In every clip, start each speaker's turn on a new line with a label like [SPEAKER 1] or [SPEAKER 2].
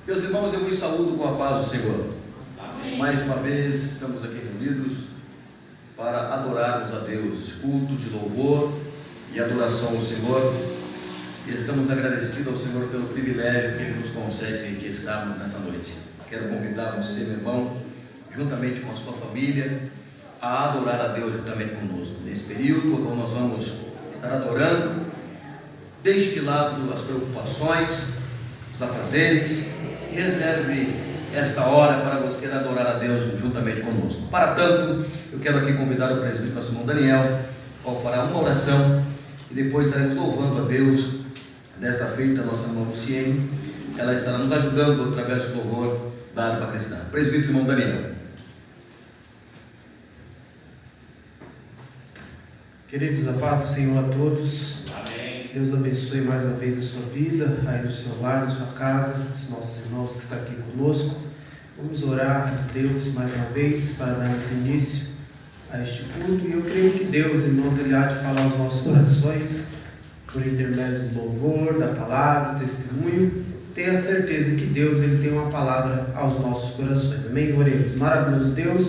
[SPEAKER 1] Meus irmãos, eu vos saúdo com a paz do Senhor.
[SPEAKER 2] Amém.
[SPEAKER 1] Mais uma vez estamos aqui reunidos para adorarmos a Deus, culto de louvor e adoração ao Senhor. E estamos agradecidos ao Senhor pelo privilégio que Ele nos concede que estamos nessa noite. Quero convidar você, meu irmão, juntamente com a sua família, a adorar a Deus juntamente conosco. Nesse período, quando nós vamos estar adorando, deixe de lado as preocupações, os afazeres, e reserve esta hora para você adorar a Deus juntamente conosco. Para tanto, eu quero aqui convidar o presbítero pastor Daniel, qual fará uma oração, e depois estaremos louvando a Deus. Desta feita, a nossa irmã Luciene, ela estará nos ajudando através do louvor da harpa cristã. Presbítero irmão Daniel.
[SPEAKER 3] Queridos, a paz do Senhor a todos.
[SPEAKER 2] Amém.
[SPEAKER 3] Deus abençoe mais uma vez a sua vida, aí no seu lar, na sua casa, os nossos irmãos que estão aqui conosco. Vamos orar a Deus mais uma vez para darmos início a este culto. E eu creio que Deus, irmãos, Ele há de falar aos nossos corações por intermédio do louvor, da palavra, do testemunho. Tenha certeza que Deus, Ele tem uma palavra aos nossos corações. Amém? Oremos. Maravilhoso Deus,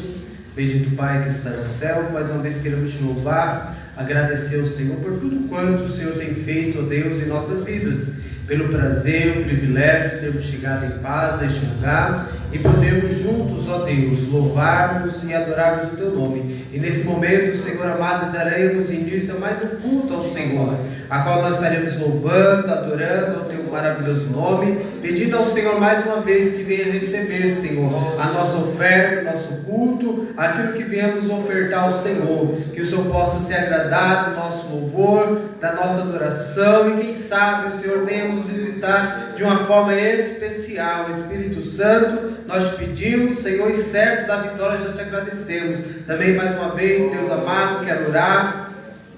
[SPEAKER 3] bendito Pai que está no céu, mais uma vez queremos te louvar, agradecer ao Senhor por tudo quanto o Senhor tem feito, ó Deus, em nossas vidas, pelo prazer, o privilégio de termos chegado em paz a este lugar e podermos juntos, ó Deus, louvarmos e adorarmos o Teu nome. E nesse momento, Senhor amado, daremos início a mais um culto ao Senhor, a qual nós estaremos louvando, adorando ao Teu maravilhoso nome, pedindo ao Senhor mais uma vez que venha receber, Senhor, a nossa oferta, o nosso culto, aquilo que viemos ofertar ao Senhor, que o Senhor possa se agradar do nosso louvor, da nossa adoração, e quem sabe o Senhor venha nos visitar de uma forma especial. Espírito Santo, nós te pedimos, Senhor, e certo da vitória já te agradecemos. Também mais uma vez, Deus amado, quero orar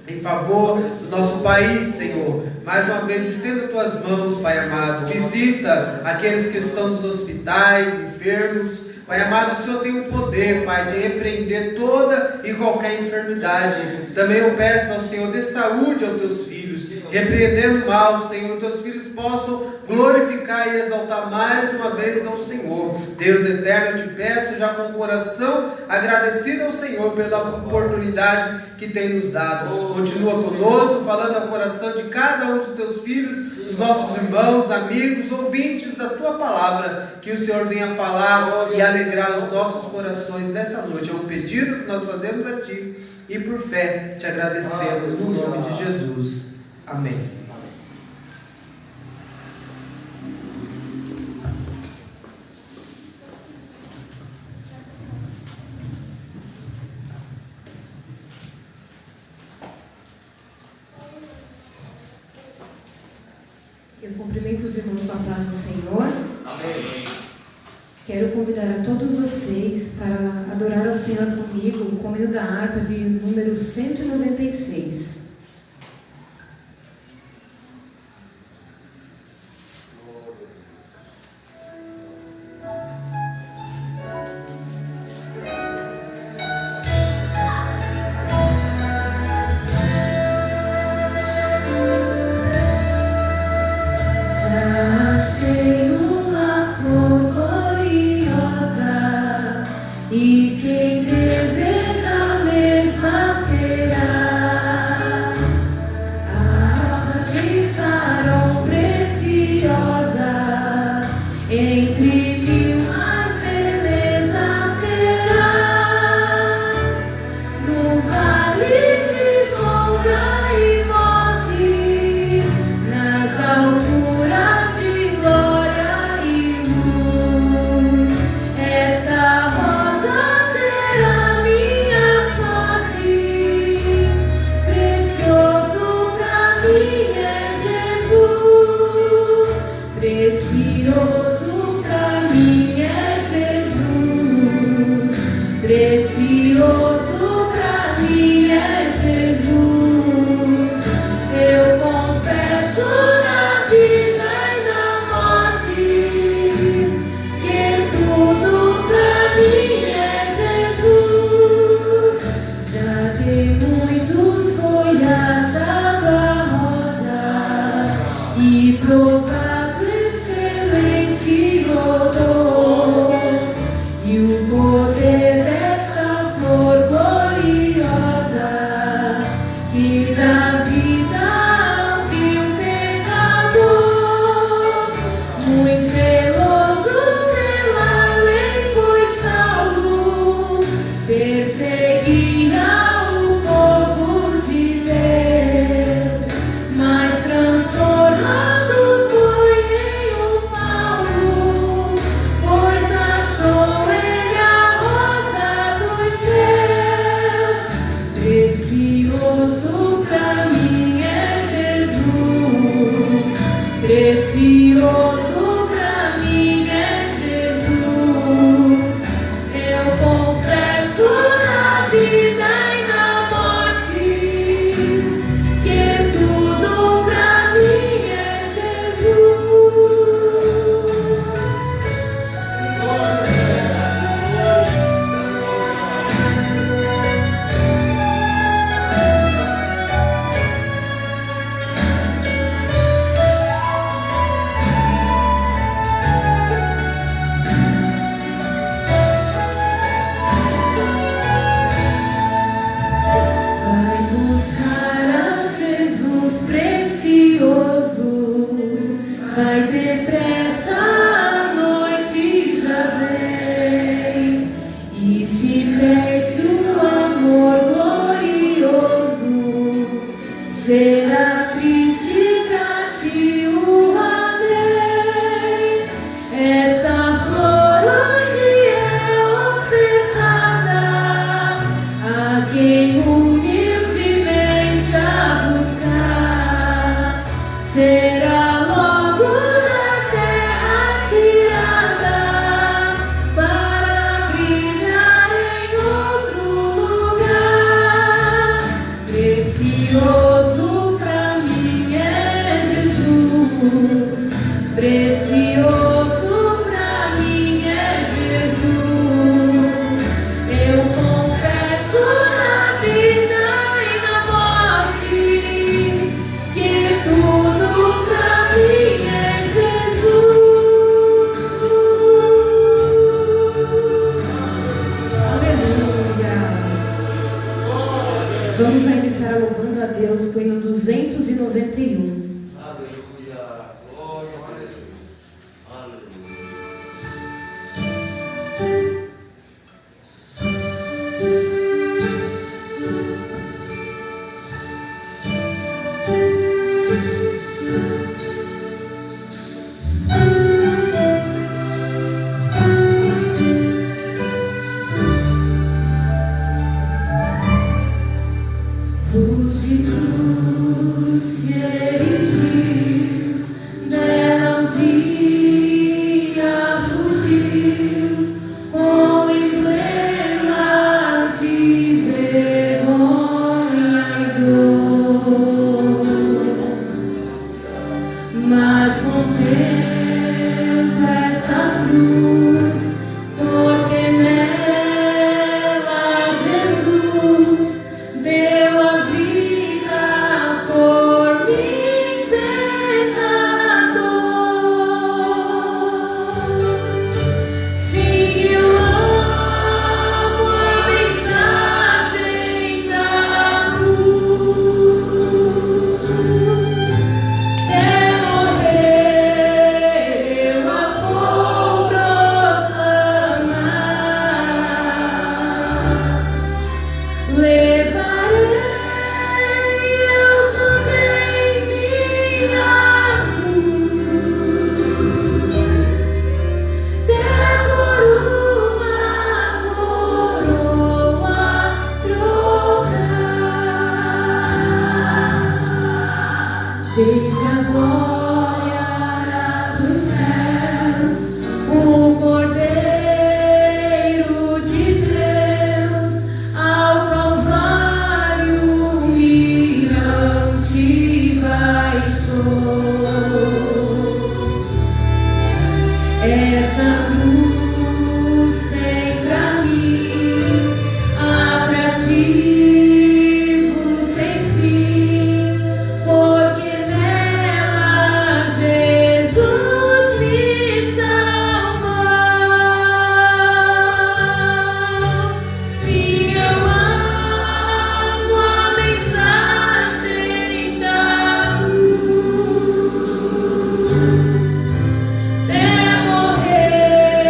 [SPEAKER 3] em favor do nosso país, Senhor. Mais uma vez, estenda tuas mãos, Pai amado. Visita aqueles que estão nos hospitais, enfermos. Pai amado, o Senhor tem o poder, Pai, de repreender toda e qualquer enfermidade. Também eu peço ao Senhor, dê saúde aos teus filhos, repreendendo o mal, Senhor, teus filhos possam glorificar e exaltar mais uma vez ao Senhor. Deus eterno, eu te peço já com o coração agradecido ao Senhor pela oportunidade que tem nos dado. Continua conosco, falando ao coração de cada um dos teus filhos, dos nossos irmãos, amigos, ouvintes da tua palavra, que o Senhor venha falar e alegrar os nossos corações nessa noite. É um pedido que nós fazemos a ti e por fé te agradecemos no nome de Jesus. Amém.
[SPEAKER 4] Eu cumprimento os irmãos com a paz do Senhor.
[SPEAKER 2] Amém.
[SPEAKER 4] Quero convidar a todos vocês para adorar ao Senhor comigo com o hino da harpa de número 196.
[SPEAKER 5] E quem deseja a mesma terá.
[SPEAKER 4] Precioso pra mim é Jesus. Eu confesso na vida e na morte que tudo pra mim é Jesus. Vai buscar a Jesus precioso, vai depressa, a noite já vem, e se perde o amor glorioso, será triste pra ti o adeus. Esta flor hoje é ofertada a quem humildemente a buscar, será logo da terra tirada para brilhar em outro lugar. Precioso pra mim é Jesus, precioso pra mim é Jesus. Eu confesso na vida e na morte que tudo pra mim é Jesus. Aleluia. Vamos iniciar louvando a Deus com o hino 291.
[SPEAKER 1] Aleluia. Glória a Deus. Aleluia.
[SPEAKER 4] Pude cruz se erigiu, dela um dia fugiu, com emblema de vergonha e dor. Mas contempla essa cruz, porque nela Jesus deu a vida por mim, pecador. Sim, eu amo a mensagem da cruz. Quer morrer, eu a vou proclamar. Levarei eu também minha cruz, ter por uma coroa trocar. Desde a glória dos céus, o Cordeiro de Deus ao Calvário humilhante baixou. Essa cruz tem pra mim atrativo sem fim, porque nela Jesus me salvou. Sim, eu amo a mensagem da cruz. Até morrer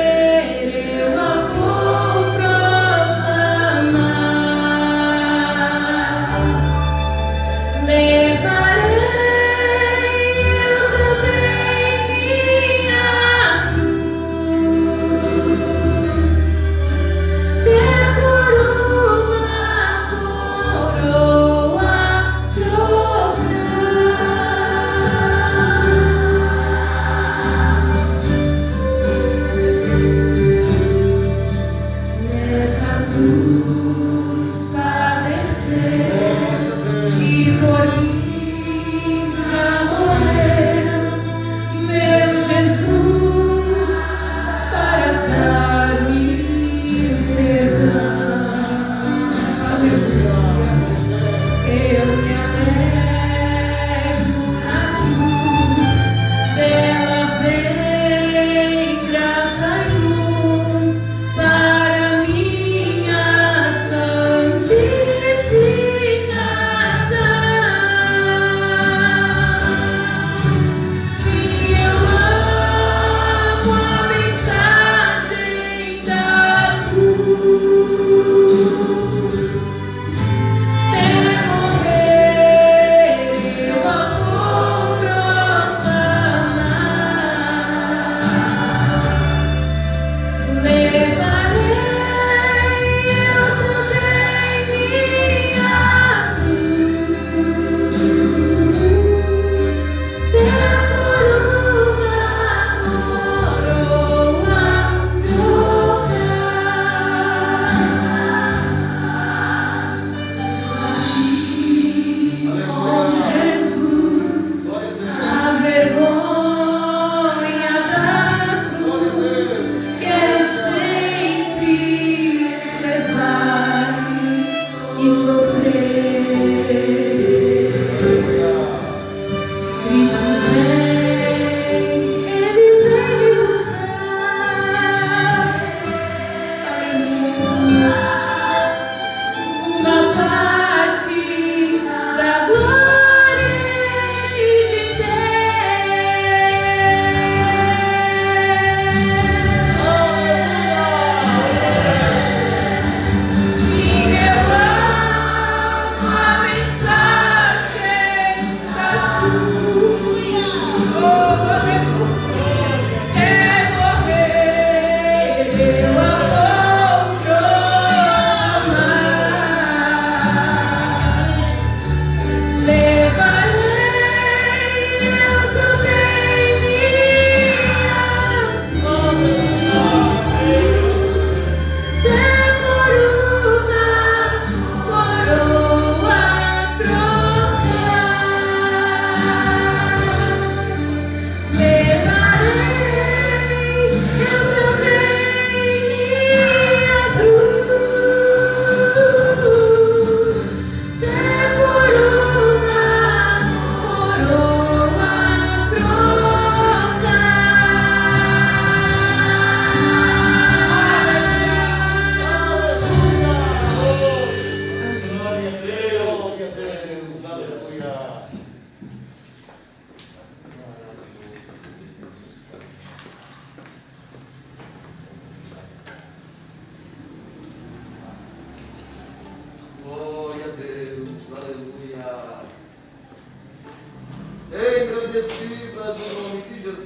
[SPEAKER 1] engrandecidas no nome de Jesus.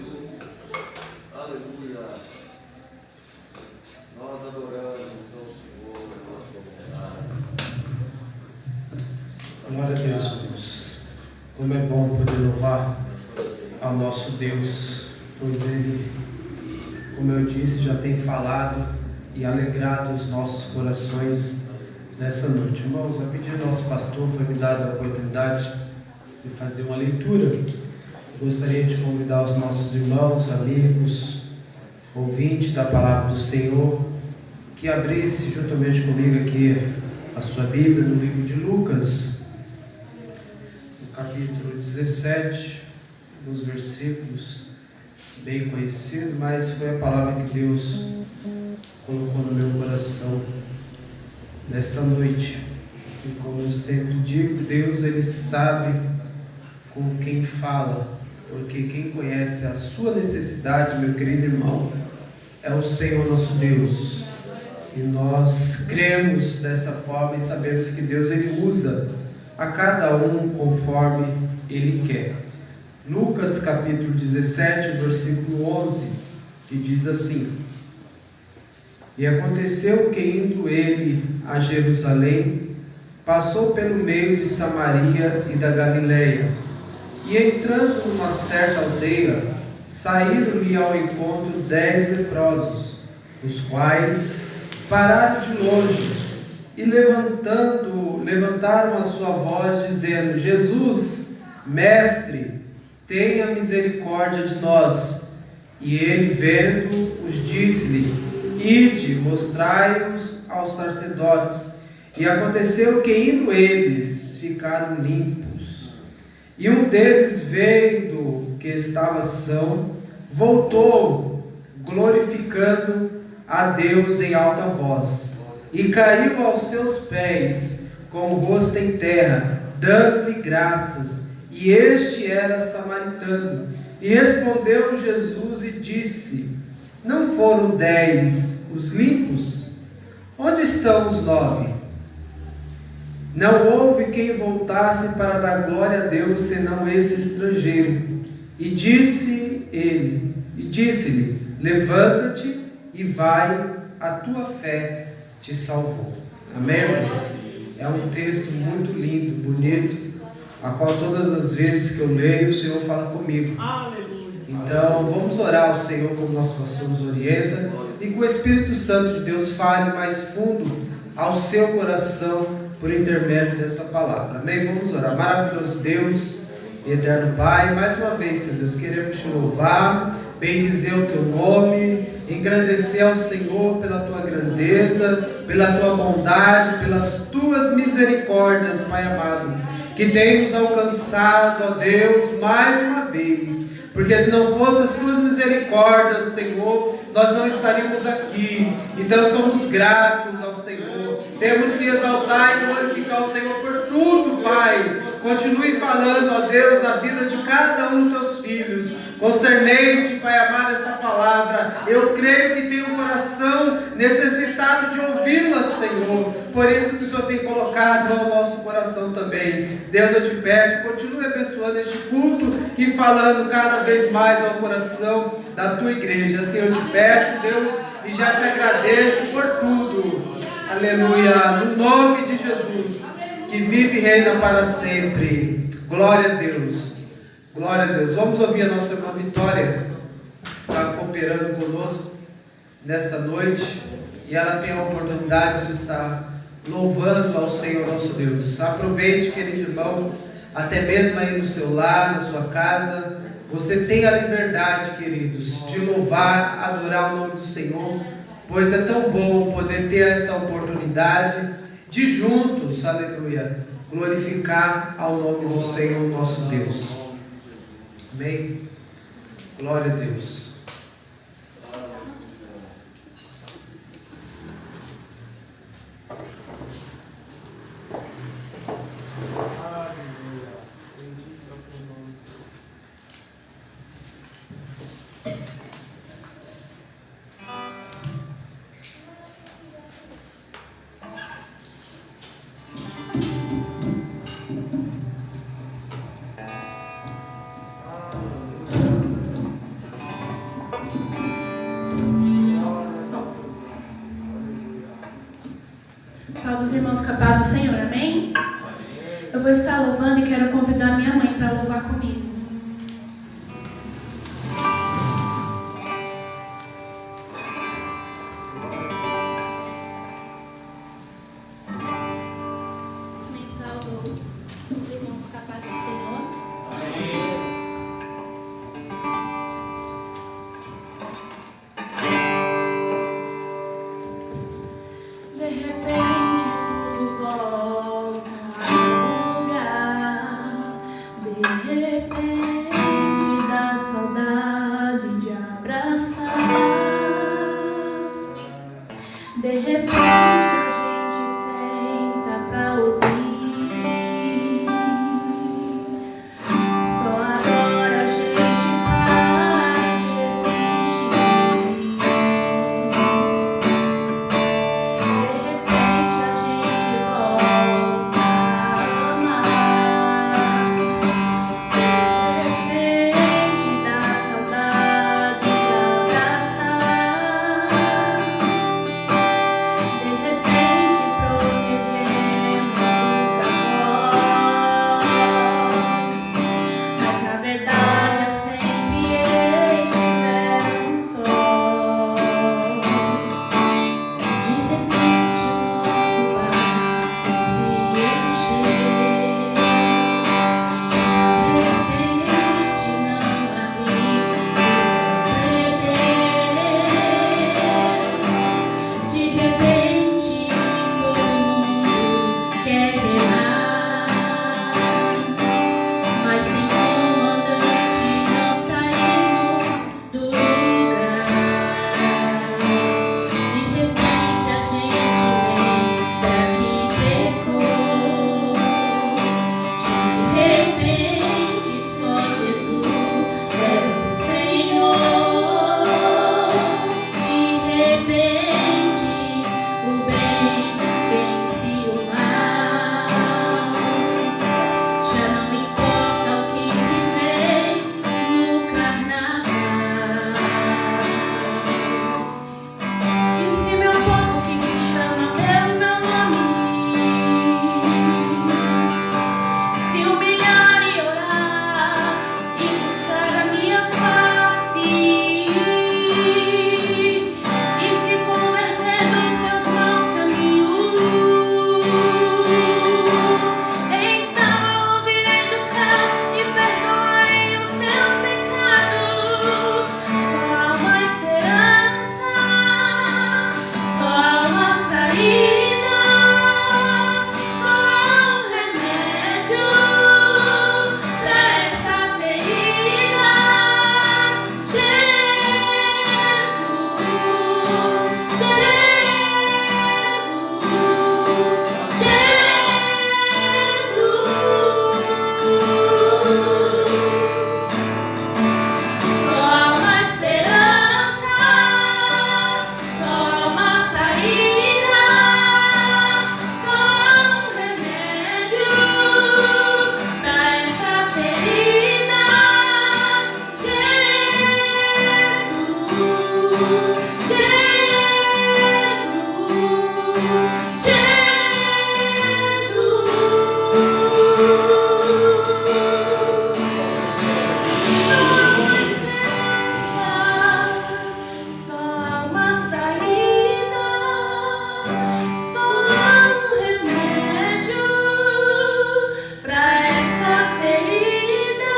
[SPEAKER 1] Aleluia. Nós adoramos ao Senhor, a sua bondade.
[SPEAKER 3] Glória a Deus, irmãos. Como é bom poder louvar ao nosso Deus, pois Ele, como eu disse, já tem falado e alegrado os nossos corações nessa noite. Irmãos, a pedido do nosso pastor, foi me dada a oportunidade de fazer uma leitura. Eu gostaria de convidar os nossos irmãos, amigos, ouvintes da palavra do Senhor, que abrisse juntamente comigo aqui a sua Bíblia no livro de Lucas, no capítulo 17, dos versículos bem conhecidos, mas foi a palavra que Deus colocou no meu coração nesta noite. E como eu sempre digo, Deus, Ele sabe com quem fala, porque quem conhece a sua necessidade, meu querido irmão, é o Senhor nosso Deus. E nós cremos dessa forma e sabemos que Deus, Ele usa a cada um conforme Ele quer. Lucas capítulo 17, versículo 11, que diz assim: E aconteceu que, indo ele a Jerusalém, passou pelo meio de Samaria e da Galileia, e entrando numa certa aldeia, saíram-lhe ao encontro 10 leprosos, os quais pararam de longe e levantaram a sua voz, dizendo: Jesus, mestre, tenha misericórdia de nós. E ele, vendo-os, disse-lhe: Ide, mostrai-os aos sacerdotes. E aconteceu que, indo eles, ficaram limpos. E um deles, vendo que estava são, voltou, glorificando a Deus em alta voz, e caiu aos seus pés, com o rosto em terra, dando-lhe graças. E este era samaritano. E respondeu Jesus e disse: Não foram 10 os limpos? Onde estão os 9? Não houve quem voltasse para dar glória a Deus, senão esse estrangeiro. E disse-lhe: Levanta-te e vai, a tua fé te salvou. Amém, irmãos? É um texto muito lindo, bonito, a qual todas as vezes que eu leio, o Senhor fala comigo. Então, vamos orar ao Senhor como nosso pastor nos orienta, e que o Espírito Santo de Deus fale mais fundo ao seu coração por intermédio dessa palavra. Amém? Vamos orar. Maravilhoso Deus, eterno Pai, mais uma vez, Senhor Deus, queremos te louvar, bendizer o teu nome, engrandecer ao Senhor pela tua grandeza, pela tua bondade, pelas tuas misericórdias, Pai amado, que tem nos alcançado, ó Deus, mais uma vez, porque se não fossem as tuas misericórdias, Senhor, nós não estaríamos aqui. Então somos gratos ao Senhor, temos que exaltar e glorificar o Senhor por tudo, Pai. Continue falando, ó Deus, na vida de cada um dos teus filhos, concernente, Pai amado, essa palavra. Eu creio que tem um coração necessitado de ouvi-la, Senhor. Por isso que o Senhor tem colocado ao nosso coração também. Deus, eu te peço, continue abençoando este culto e falando cada vez mais ao coração da tua igreja. Assim eu te peço, Deus, e já te agradeço por tudo. Aleluia. No nome de Jesus, que vive e reina para sempre. Glória a Deus. Glória a Deus. Vamos ouvir a nossa irmã Vitória, que está cooperando conosco nessa noite, e ela tem a oportunidade de estar louvando ao Senhor nosso Deus. Aproveite, querido irmão, até mesmo aí no seu lar, na sua casa, você tem a liberdade, queridos, de louvar, adorar o nome do Senhor, pois é tão bom poder ter essa oportunidade de juntos, aleluia, glorificar ao nome do Senhor nosso Deus. Amém? Glória a Deus.
[SPEAKER 2] irmãos com a paz do Senhor, amém? Eu vou estar louvando e quero convidar minha mãe para louvar comigo.
[SPEAKER 5] Me saudou os irmãos com a paz do Senhor. Amém.
[SPEAKER 2] De repente tudo volta ao lugar. De repente dá saudade de abraçar. De repente a gente senta pra ouvir. Só agora a gente para de existir. De repente a gente volta a amar. De repente dá saudade de abraçar. De repente protegemos os avós. Mas na verdade é sempre estiveram só. De repente o nosso lar se encheu. De repente não há rio para beber. De repente todo mundo quer remar. Mas sem comandante nós saímos do lugar. De repente a gente lembra que pecou. De repente só Jesus é o Senhor. De repente o bem vence o mal. Já não importa o que se fez no carnaval. E se meu povo que se chama pelo meu nome se humilhar e orar e buscar a minha face e se converter dos seus maus caminhos, então ouvirei do céu e perdoarei os seus pecados. Só há uma esperança, só há uma saída, só há um remédio pra essa ferida. Só há uma esperança, só há uma saída, só há um remédio pra essa ferida. Só há uma saída, só há um remédio pra essa ferida.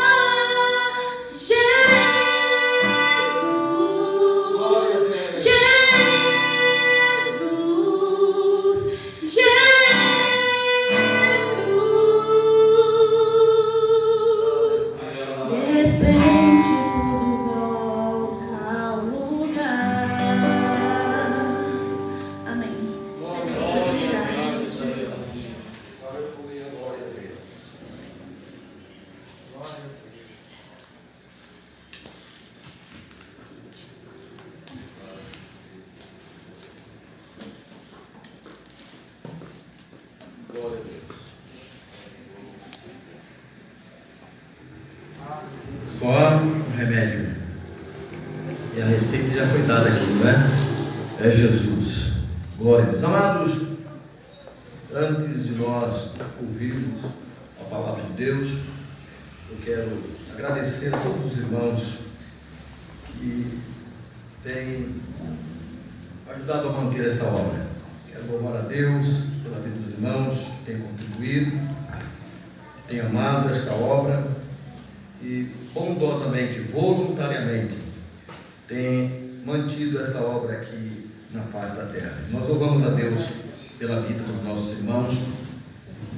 [SPEAKER 2] De repente tudo volta ao lugar. Amém.
[SPEAKER 1] Glória a Deus. Só há um remédio. E a receita já foi dada aqui, não é? É Jesus. Glória a Deus. Amados, Antes de nós ouvirmos a palavra de Deus, eu quero agradecer a todos os irmãos que têm ajudado a manter essa obra. Quero louvar a Deus pela vida dos irmãos que têm contribuído, que têm amado esta obra e bondosamente, voluntariamente, têm mantido esta obra aqui na face da terra. Nós louvamos a Deus pela vida dos nossos irmãos,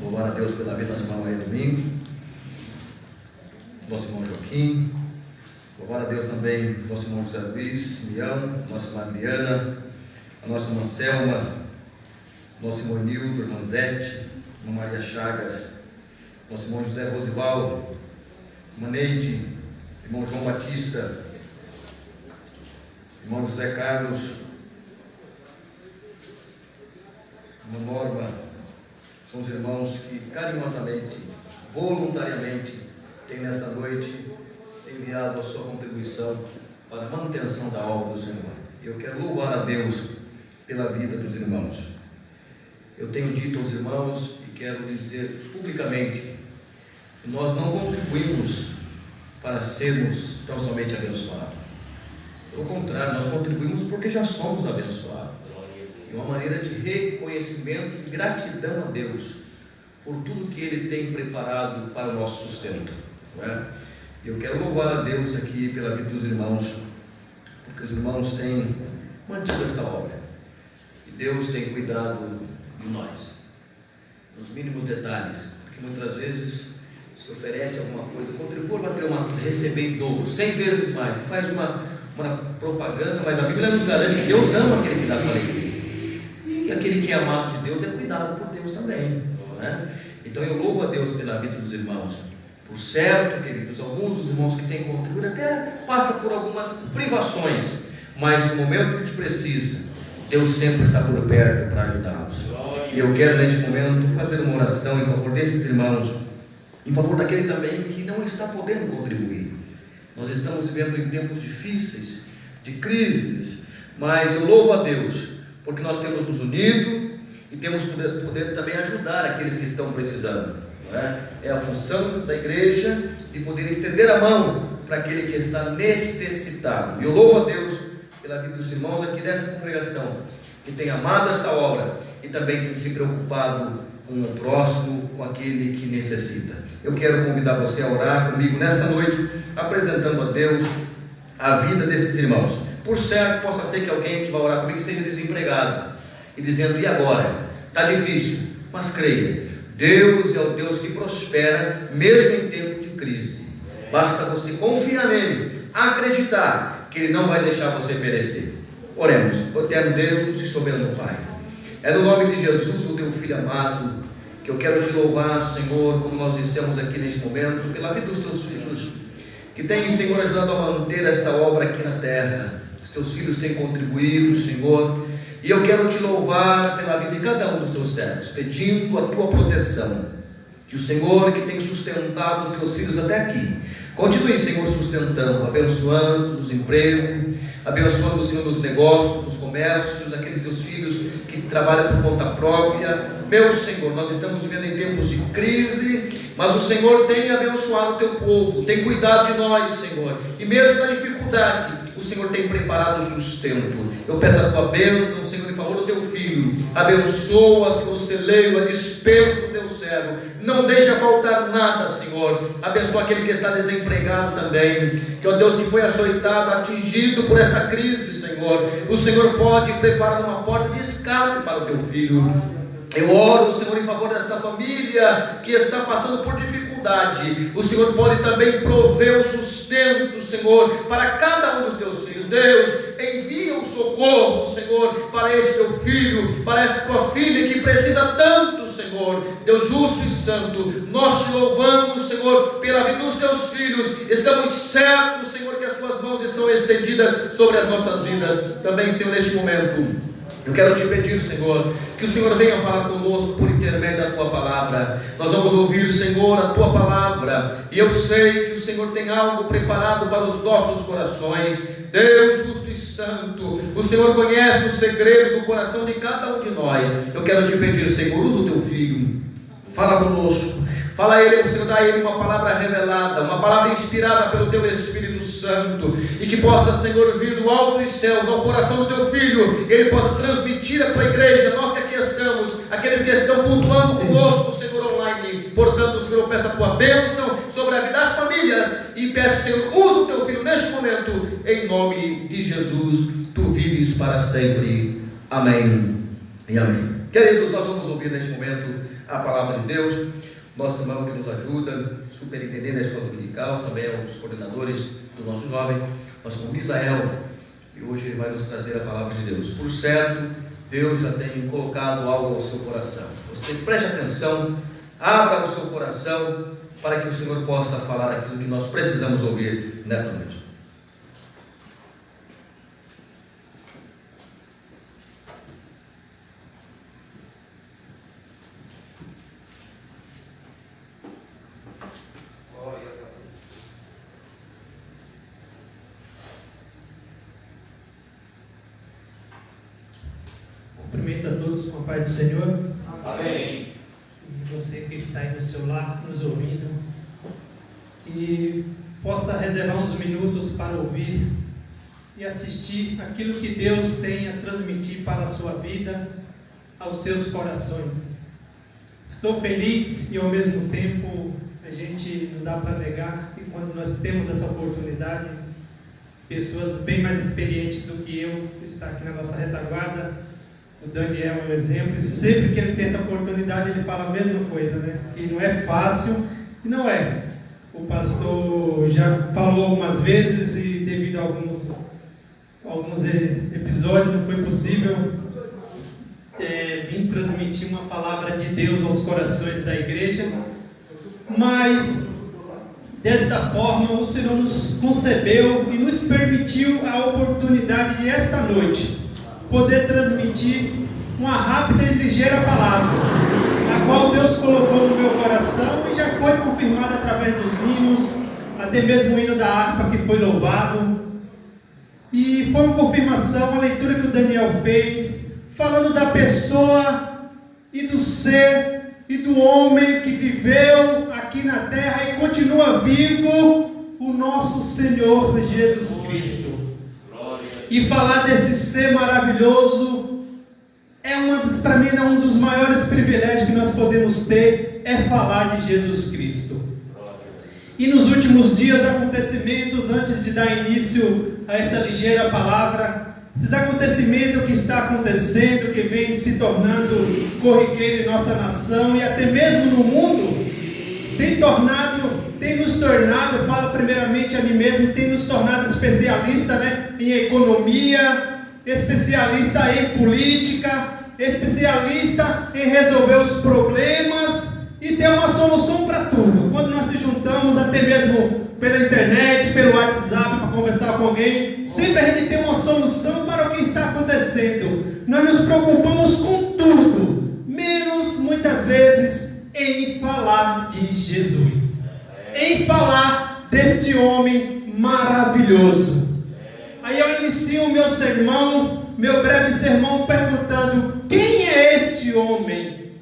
[SPEAKER 1] louvar a Deus pela vida da irmã Maria Domingos, nosso irmão Joaquim, louvar a Deus também nosso irmão José Luiz, Simeão, nossa irmã Adriana, a nossa irmã Selma, nosso irmão Nildo, irmã Zete, irmã Maria Chagas, nosso irmão José Rosivaldo, irmã Neide, irmão João Batista, irmão José Carlos, irmã Norma. São os irmãos que carinhosamente, voluntariamente, têm nesta noite enviado a sua contribuição para a manutenção da obra do Senhor. Eu quero louvar a Deus pela vida dos irmãos. Eu tenho dito aos irmãos e quero dizer publicamente que nós não contribuímos para sermos tão somente abençoados. Pelo contrário, nós contribuímos porque já somos abençoados. É uma maneira de reconhecimento e gratidão a Deus por tudo que Ele tem preparado para o nosso sustento. Não é? Eu quero louvar a Deus aqui pela vida dos irmãos, porque os irmãos têm mantido esta obra e Deus tem cuidado de nós, nos mínimos detalhes, porque muitas vezes se oferece alguma coisa, contribua para receber em dobro, 100 vezes mais, faz uma propaganda, mas a Bíblia nos garante que Deus ama aquele que dá com alegria. E aquele que é amado de Deus é cuidado por Deus também, não é? Então eu louvo a Deus pela vida dos irmãos. Por certo, queridos, alguns dos irmãos que têm contribuído até passa por algumas privações, mas no momento que precisa, Deus sempre está por perto para ajudá-los. E eu quero neste momento fazer uma oração em favor desses irmãos, em favor daquele também que não está podendo contribuir. Nós estamos vivendo em tempos difíceis, de crises, mas eu louvo a Deus porque nós temos nos unido e temos poder também ajudar aqueles que estão precisando. Não é? É a função da igreja de poder estender a mão para aquele que está necessitado. E eu louvo a Deus pela vida dos irmãos aqui dessa congregação, que tem amado esta obra e também tem se preocupado com o próximo, com aquele que necessita. Eu quero convidar você a orar comigo nessa noite, apresentando a Deus a vida desses irmãos. Por certo, possa ser que alguém que vai orar comigo esteja desempregado e dizendo: e agora? Está difícil, mas creia, Deus é o Deus que prospera mesmo em tempo de crise. Basta você confiar nele, acreditar que Ele não vai deixar você perecer. Oremos. Eterno Deus e soberano Pai, é no nome de Jesus, o Teu Filho amado, que eu quero te louvar, Senhor, como nós dissemos aqui neste momento, pela vida dos Teus filhos, que têm, Senhor, ajudado a manter esta obra aqui na terra. Os Teus filhos têm contribuído, Senhor, e eu quero te louvar pela vida de cada um dos Teus servos, pedindo a Tua proteção, que o Senhor que tem sustentado os Teus filhos até aqui, continue, Senhor, sustentando, abençoando os empregos, abençoando, Senhor, os negócios, os comércios, aqueles Teus filhos que trabalham por conta própria. Meu Senhor, nós estamos vivendo em tempos de crise, mas o Senhor tem abençoado o Teu povo, tem cuidado de nós, Senhor, e mesmo na dificuldade, o Senhor tem preparado o sustento. Eu peço a Tua bênção, Senhor, em favor do Teu Filho. Abençoa, Senhor, o celeiro, a dispensa do Teu servo. Não deixa faltar nada, Senhor. Abençoa aquele que está desempregado também, que é o Deus que foi açoitado, atingido por essa crise, Senhor. O Senhor pode preparar uma porta de escape para o Teu Filho. Eu oro, Senhor, em favor desta família que está passando por dificuldade. O Senhor pode também prover o sustento, Senhor, para cada um dos Teus filhos. Deus, envia o socorro, Senhor, para este Teu filho, para esta Tua filha que precisa tanto, Senhor. Deus justo e santo, nós te louvamos, Senhor, pela vida dos Teus filhos. Estamos certos, Senhor, que as Tuas mãos estão estendidas sobre as nossas vidas. Também, Senhor, neste momento, Eu quero te pedir, Senhor, que o Senhor venha falar conosco por intermédio da Tua Palavra. Nós vamos ouvir, Senhor, a Tua Palavra, e eu sei que o Senhor tem algo preparado para os nossos corações. Deus justo e santo, o Senhor conhece o segredo do coração de cada um de nós. Eu quero te pedir, Senhor, usa o Teu Filho, fala conosco. Fala a Ele, o Senhor dá a Ele uma palavra revelada, uma palavra inspirada pelo Teu Espírito Santo, e que possa, Senhor, vir do alto dos céus ao coração do Teu Filho, e Ele possa transmitir à Tua igreja, nós que aqui estamos, aqueles que estão cultuando conosco, Senhor, online. Portanto, Senhor, eu peço a Tua bênção sobre a vida das famílias, e peço, Senhor, usa o Teu Filho neste momento, em nome de Jesus. Tu vives para sempre. Amém e amém. Queridos, nós vamos ouvir neste momento a palavra de Deus. Nosso irmão que nos ajuda, superintendente da escola dominical, também é um dos coordenadores do nosso jovem, nosso irmão Misael, e hoje ele vai nos trazer a palavra de Deus. Por certo, Deus já tem colocado algo ao seu coração. Você preste atenção, abra o seu coração, para que o Senhor possa falar aquilo que nós precisamos ouvir nessa noite.
[SPEAKER 3] Cumprimento a todos com a paz do Senhor.
[SPEAKER 6] Amém.
[SPEAKER 3] E você que está aí no seu lar, nos ouvindo, que possa reservar uns minutos para ouvir e assistir aquilo que Deus tem a transmitir para a sua vida, aos seus corações. Estou feliz e ao mesmo tempo a gente não dá para negar que quando nós temos essa oportunidade, pessoas bem mais experientes do que eu, que está aqui na nossa retaguarda, o Daniel é um exemplo, e sempre que ele tem essa oportunidade ele fala a mesma coisa, né? Que não é fácil, e não é. O pastor já falou algumas vezes e devido a alguns episódios não foi possível vir transmitir uma palavra de Deus aos corações da igreja, mas desta forma o Senhor nos concebeu e nos permitiu a oportunidade de esta noite poder transmitir uma rápida e ligeira palavra, a qual Deus colocou no meu coração e já foi confirmada através dos hinos, até mesmo o hino da harpa que foi louvado, e foi uma confirmação, a leitura que o Daniel fez, falando da pessoa e do ser e do homem que viveu aqui na terra e continua vivo, o nosso Senhor Jesus Cristo. E falar desse ser maravilhoso para mim é um dos maiores privilégios que nós podemos ter, é falar de Jesus Cristo. E nos últimos dias, acontecimentos, antes de dar início a essa ligeira palavra, esses acontecimentos que está acontecendo, que vem se tornando corriqueiro em nossa nação e até mesmo no mundo, tem nos tornado, eu falo primeiramente a mim mesmo, tem nos tornado especialista, em economia, especialista em política, especialista em resolver os problemas e ter uma solução para tudo. Quando nós se juntamos, até mesmo pela internet, pelo WhatsApp, para conversar com alguém, sempre a gente tem uma solução para o que está acontecendo. Nós nos preocupamos com tudo, menos muitas vezes em falar de Jesus, em falar deste homem maravilhoso. Aí eu inicio o meu sermão, meu breve sermão, perguntando: quem é este homem?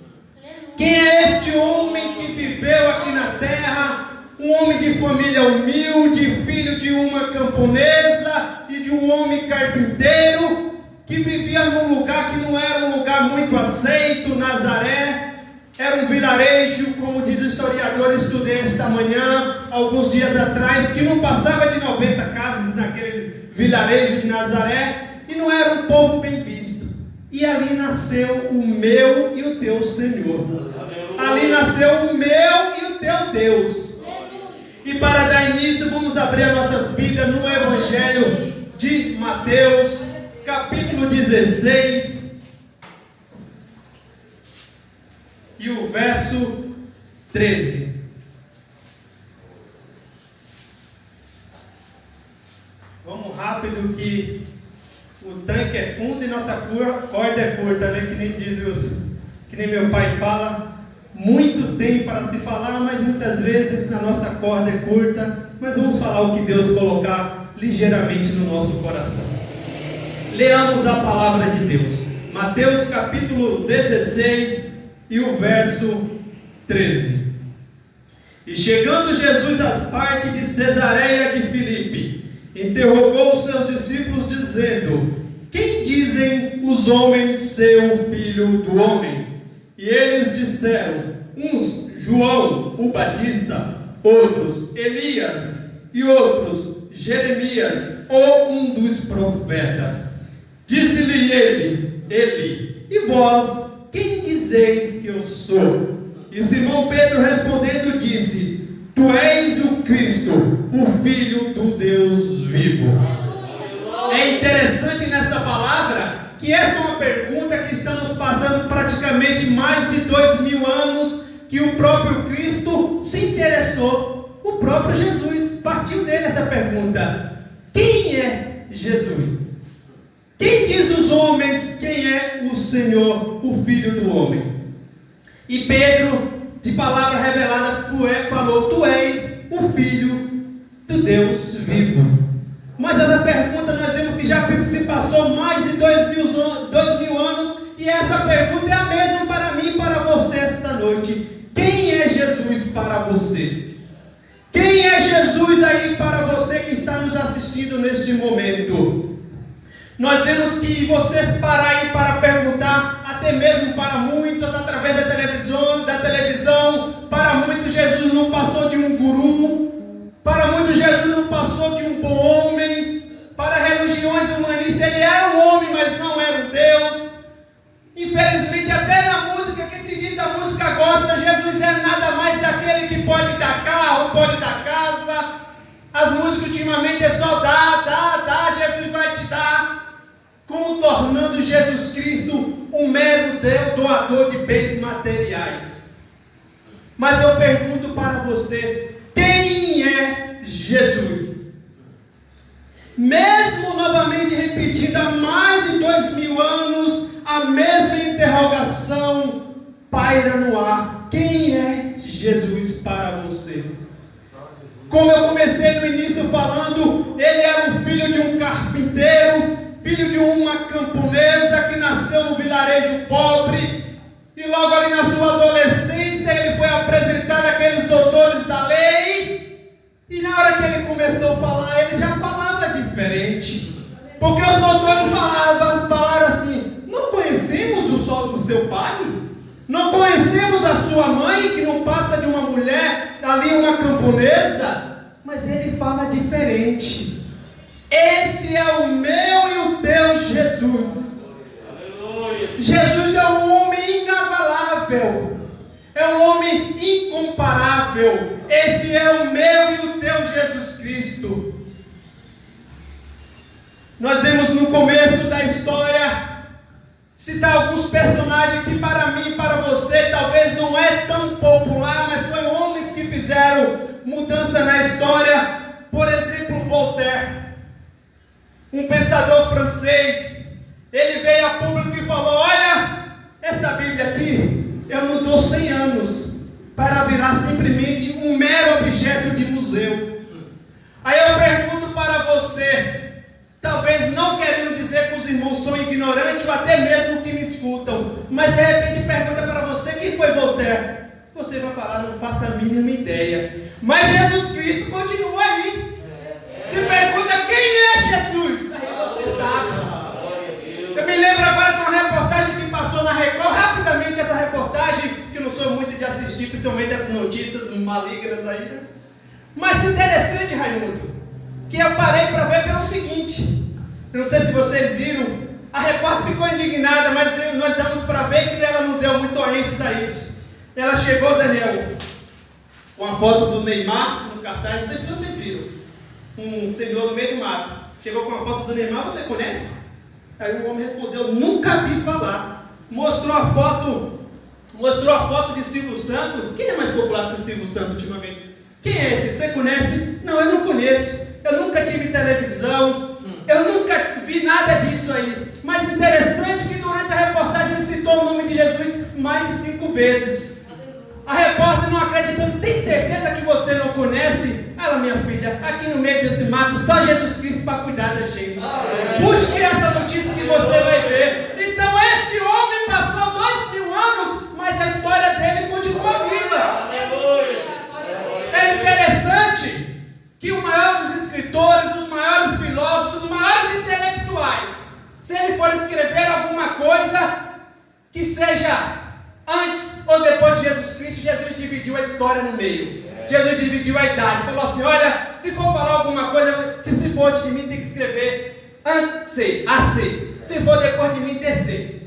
[SPEAKER 3] Quem é este homem que viveu aqui na terra? Um homem de família humilde, filho de uma camponesa e de um homem carpinteiro, que vivia num lugar que não era um lugar muito aceito, Nazaré. Era um vilarejo, como diz o historiador, estudei esta manhã, alguns dias atrás, que não passava de 90 casas naquele vilarejo de Nazaré, e não era um povo bem visto. E ali nasceu o meu e o teu Senhor. Ali nasceu o meu e o teu Deus. E para dar início, vamos abrir as nossas Bíblias no Evangelho de Mateus, capítulo 16, e o verso 13. Vamos rápido que
[SPEAKER 6] O tanque é fundo e nossa corda é curta, né? Que nem que nem meu pai fala. Muito tem para se falar, mas muitas vezes a nossa corda é curta. Mas vamos falar o que Deus colocar ligeiramente no nosso coração. Leamos a palavra de Deus. Mateus capítulo 16 e o verso 13. E chegando Jesus à parte de Cesareia de Filipe, interrogou os seus discípulos dizendo: quem dizem os homens ser o filho do homem? E eles disseram: uns João o Batista, outros Elias e outros Jeremias ou um dos profetas. Disse-lhe ele: e vós, quem dizeis que eu sou? E Simão Pedro respondendo disse: tu és o Cristo, o Filho do Deus vivo. É interessante nesta palavra que essa é uma pergunta que estamos passando praticamente mais de 2000 anos, que o próprio Cristo se interessou. O próprio Jesus partiu dele essa pergunta: quem é Jesus? Quem diz os homens quem é o Senhor, o Filho do homem? E Pedro, de palavra revelada, falou: tu és o Filho do Deus vivo. Mas essa pergunta nós vemos que já se passou mais de 2000 anos, e essa pergunta é a mesma para mim e para você esta noite. Quem é Jesus para você? Quem é Jesus aí para você que está nos assistindo neste momento? Nós vemos que você parar aí para perguntar, até mesmo para muitos, através da televisão, para muitos Jesus não passou de um guru, para muitos Jesus não passou de um bom homem, para religiões humanistas ele era um homem, mas não era um Deus. Infelizmente até na música que se diz a música gospel, Jesus é nada mais daquele que pode dar carro, pode dar casa. As músicas ultimamente é só dá, Jesus vai te dar, como tornando Jesus Cristo um mero doador de bens materiais. Mas eu pergunto para você: quem é Jesus? Mesmo novamente repetindo há mais de 2000 anos, a mesma interrogação paira no ar: quem é Jesus para você? Como eu comecei no início falando, ele era um filho de um carpinteiro, filho de uma camponesa que nasceu no vilarejo pobre, e logo ali na sua adolescência ele foi apresentado àqueles doutores da lei, e na hora que ele começou a falar, ele já falava diferente, porque os doutores falaram assim: não conhecemos o seu pai? Não conhecemos a sua mãe, que não passa de uma mulher, ali uma camponesa? Mas ele fala diferente. Esse é o meu e o teu Jesus. Jesus é um homem inabalável, é um homem incomparável. Este é o meu e o teu Jesus Cristo. Nós vemos no começo da história citar alguns personagens que para mim e para você talvez não é tão popular, mas foram homens que fizeram mudança na história. Por exemplo, Voltaire, um pensador francês. Ele veio a público e falou: olha, essa Bíblia aqui, eu não dou 100 anos para virar simplesmente um mero objeto de museu. Aí eu pergunto para você, talvez não querendo dizer que os irmãos são ignorantes, ou até mesmo que me escutam, mas de repente pergunta para você: quem foi Voltaire? Você vai falar: não faço a mínima ideia. Mas Jesus Cristo continua aí. Se pergunta: quem é Jesus? Aí você sabe. Eu me lembro agora de uma reportagem que passou na Record, rapidamente essa reportagem, que eu não sou muito de assistir, principalmente as notícias malignas aí, né? Mas interessante, Raimundo, que eu parei para ver pelo seguinte: eu não sei se vocês viram, a repórter ficou indignada, mas nós damos para ver que ela não deu muito ênfase a isso. Ela chegou, Daniel, com a foto do Neymar no cartaz, não sei se vocês viram, um senhor no meio do mato, chegou com a foto do Neymar: você conhece? Aí o homem respondeu: nunca vi falar. Mostrou a foto de Silvio Santos. Quem é mais popular que o Silvio Santos ultimamente? Quem é esse? Você conhece? Não, eu não conheço. Eu nunca tive televisão. Eu nunca vi nada disso aí. 5 vezes. A repórter, não acreditando, tem certeza que você não conhece? Ela, minha filha, aqui no meio desse mato, só Jesus Cristo para cuidar da gente. Busque essa notícia que você vai ver. Então este homem passou 2000 anos, mas a história dele continua viva. É interessante que o maior dos escritores, os maiores filósofos, os maiores intelectuais, se ele for escrever alguma coisa que seja antes ou depois de Jesus Cristo, Jesus dividiu a história no meio. Jesus dividiu a idade. Falou assim, olha, se for falar alguma coisa, se for antes de mim, tem que escrever antes, AC. Se for depois de mim, DC.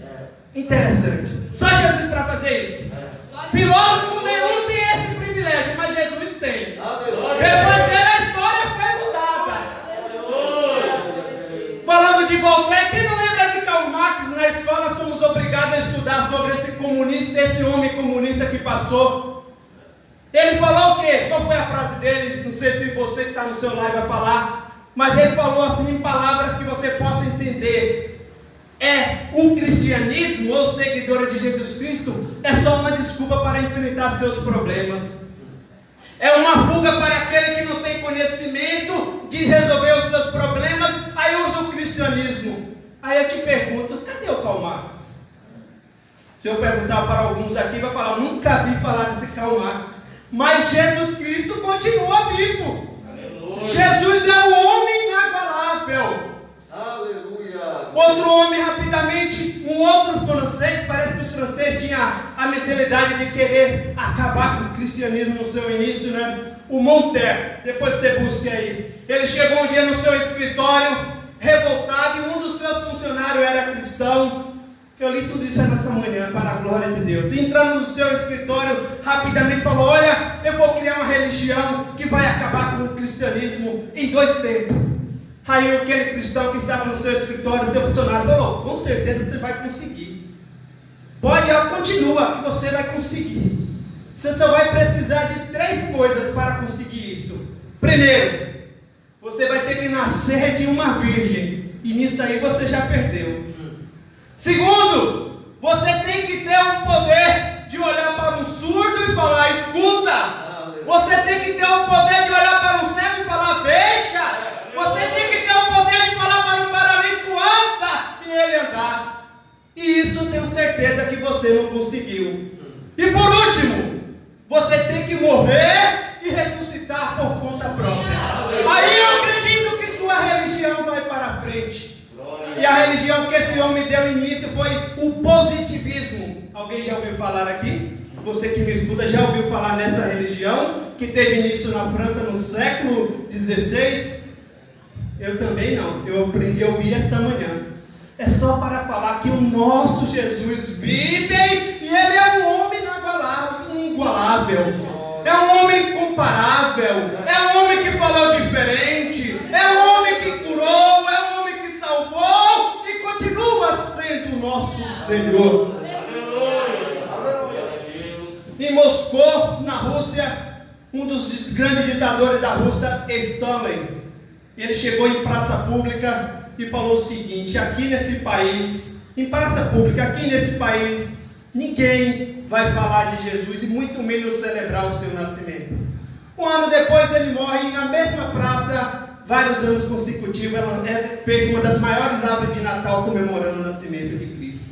[SPEAKER 6] Interessante. Só Jesus para fazer isso. Filósofo nenhum tem esse privilégio, mas Jesus tem. Depois dele a história foi mudada. Falando de Voltaire, quem não lembra de Karl Marx? Na escola somos obrigados a estudar sobre esse comunista, esse homem comunista que passou. Ele falou o quê? Qual foi a frase dele? Não sei se você que está no seu live vai falar, mas ele falou assim em palavras que você possa entender. O cristianismo, ou seguidora de Jesus Cristo, é só uma desculpa para enfrentar seus problemas. É uma fuga para aquele que não tem conhecimento de resolver os seus problemas, aí usa o cristianismo. Aí eu te pergunto, cadê o Karl Marx? Se eu perguntar para alguns aqui, vai falar, nunca vi falar desse Karl Marx. Mas Jesus Cristo continua vivo. Aleluia. Jesus é o homem inabalável. Aleluia. Outro homem, rapidamente, um outro francês, parece que os franceses tinham a mentalidade de querer acabar com o cristianismo no seu início, né? O Montaigne, depois você busca aí. Ele chegou um dia no seu escritório, revoltado, e um dos seus funcionários era cristão. Eu li tudo isso nessa manhã, para a glória de Deus. E entrando no seu escritório, rapidamente falou, olha, eu vou criar uma religião que vai acabar com o cristianismo em 2 tempos. Aí aquele cristão que estava no seu escritório, seu funcionário, falou, com certeza você vai conseguir. Pode, continua, que você vai conseguir. Você só vai precisar de 3 coisas para conseguir isso. Primeiro, você vai ter que nascer de uma virgem. E nisso aí você já perdeu. Segundo, você tem que ter o poder de olhar para um surdo e falar, escuta. Você tem que ter o poder de olhar para um cego e falar, veja. Você tem que ter o poder de falar para um paralítico, anda, e ele andar. E isso eu tenho certeza que você não conseguiu. E por último, você tem que morrer e ressuscitar por conta própria. Aí eu acredito que sua religião vai para frente. E a religião que esse homem deu início foi o positivismo. Alguém já ouviu falar aqui? Você que me escuta já ouviu falar nessa religião que teve início na França no século XVI? Eu também não. Eu aprendi, eu vi esta manhã. É só para falar que o nosso Jesus vive e ele é um homem inigualável. É um homem incomparável. É um homem que falou diferente. É um homem que curou. É um homem que salvou e continua sendo o nosso Senhor. Em Moscou, na Rússia, um dos grandes ditadores da Rússia, Stalin, ele chegou em praça pública e falou o seguinte, aqui nesse país, em praça pública, aqui nesse país, ninguém vai falar de Jesus e muito menos celebrar o seu nascimento. Um ano depois ele morre e na mesma praça, vários anos consecutivos, ela é feita uma das maiores árvores de Natal comemorando o nascimento de Cristo.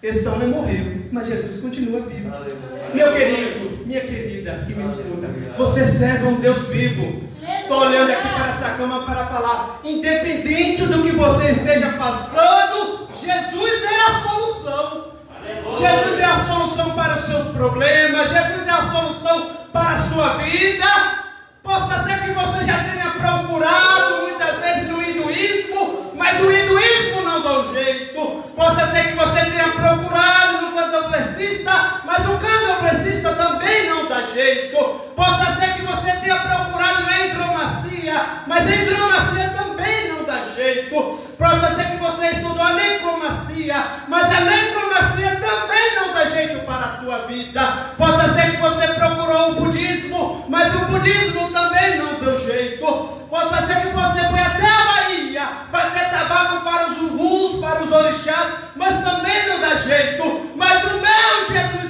[SPEAKER 6] Stalin morreu, mas Jesus continua vivo. Meu querido, minha querida que me escuta, você serve a um Deus vivo. Estou olhando aqui para essa cama para falar, independente do que você esteja passando, Jesus é a solução. Jesus é a solução para os seus problemas, Jesus é a solução para a sua vida. Possa ser que você já tenha procurado muitas vezes no hinduísmo, mas o hinduísmo não dá um jeito. Possa ser que você tenha procurado no candomblessista, mas o candomblessista também não dá jeito. Possa ser que você tenha procurado na hidromacia, mas a hidromacia também não dá jeito. Possa ser que você estudou a necromancia, mas a necromacia também não dá jeito para a sua vida. Possa ser que você procurou o budismo, mas o budismo também não deu jeito. Possa ser que você foi até a Bahia bater tabaco para os urus, para os orixás, mas também não dá jeito. Mas o meu Jesus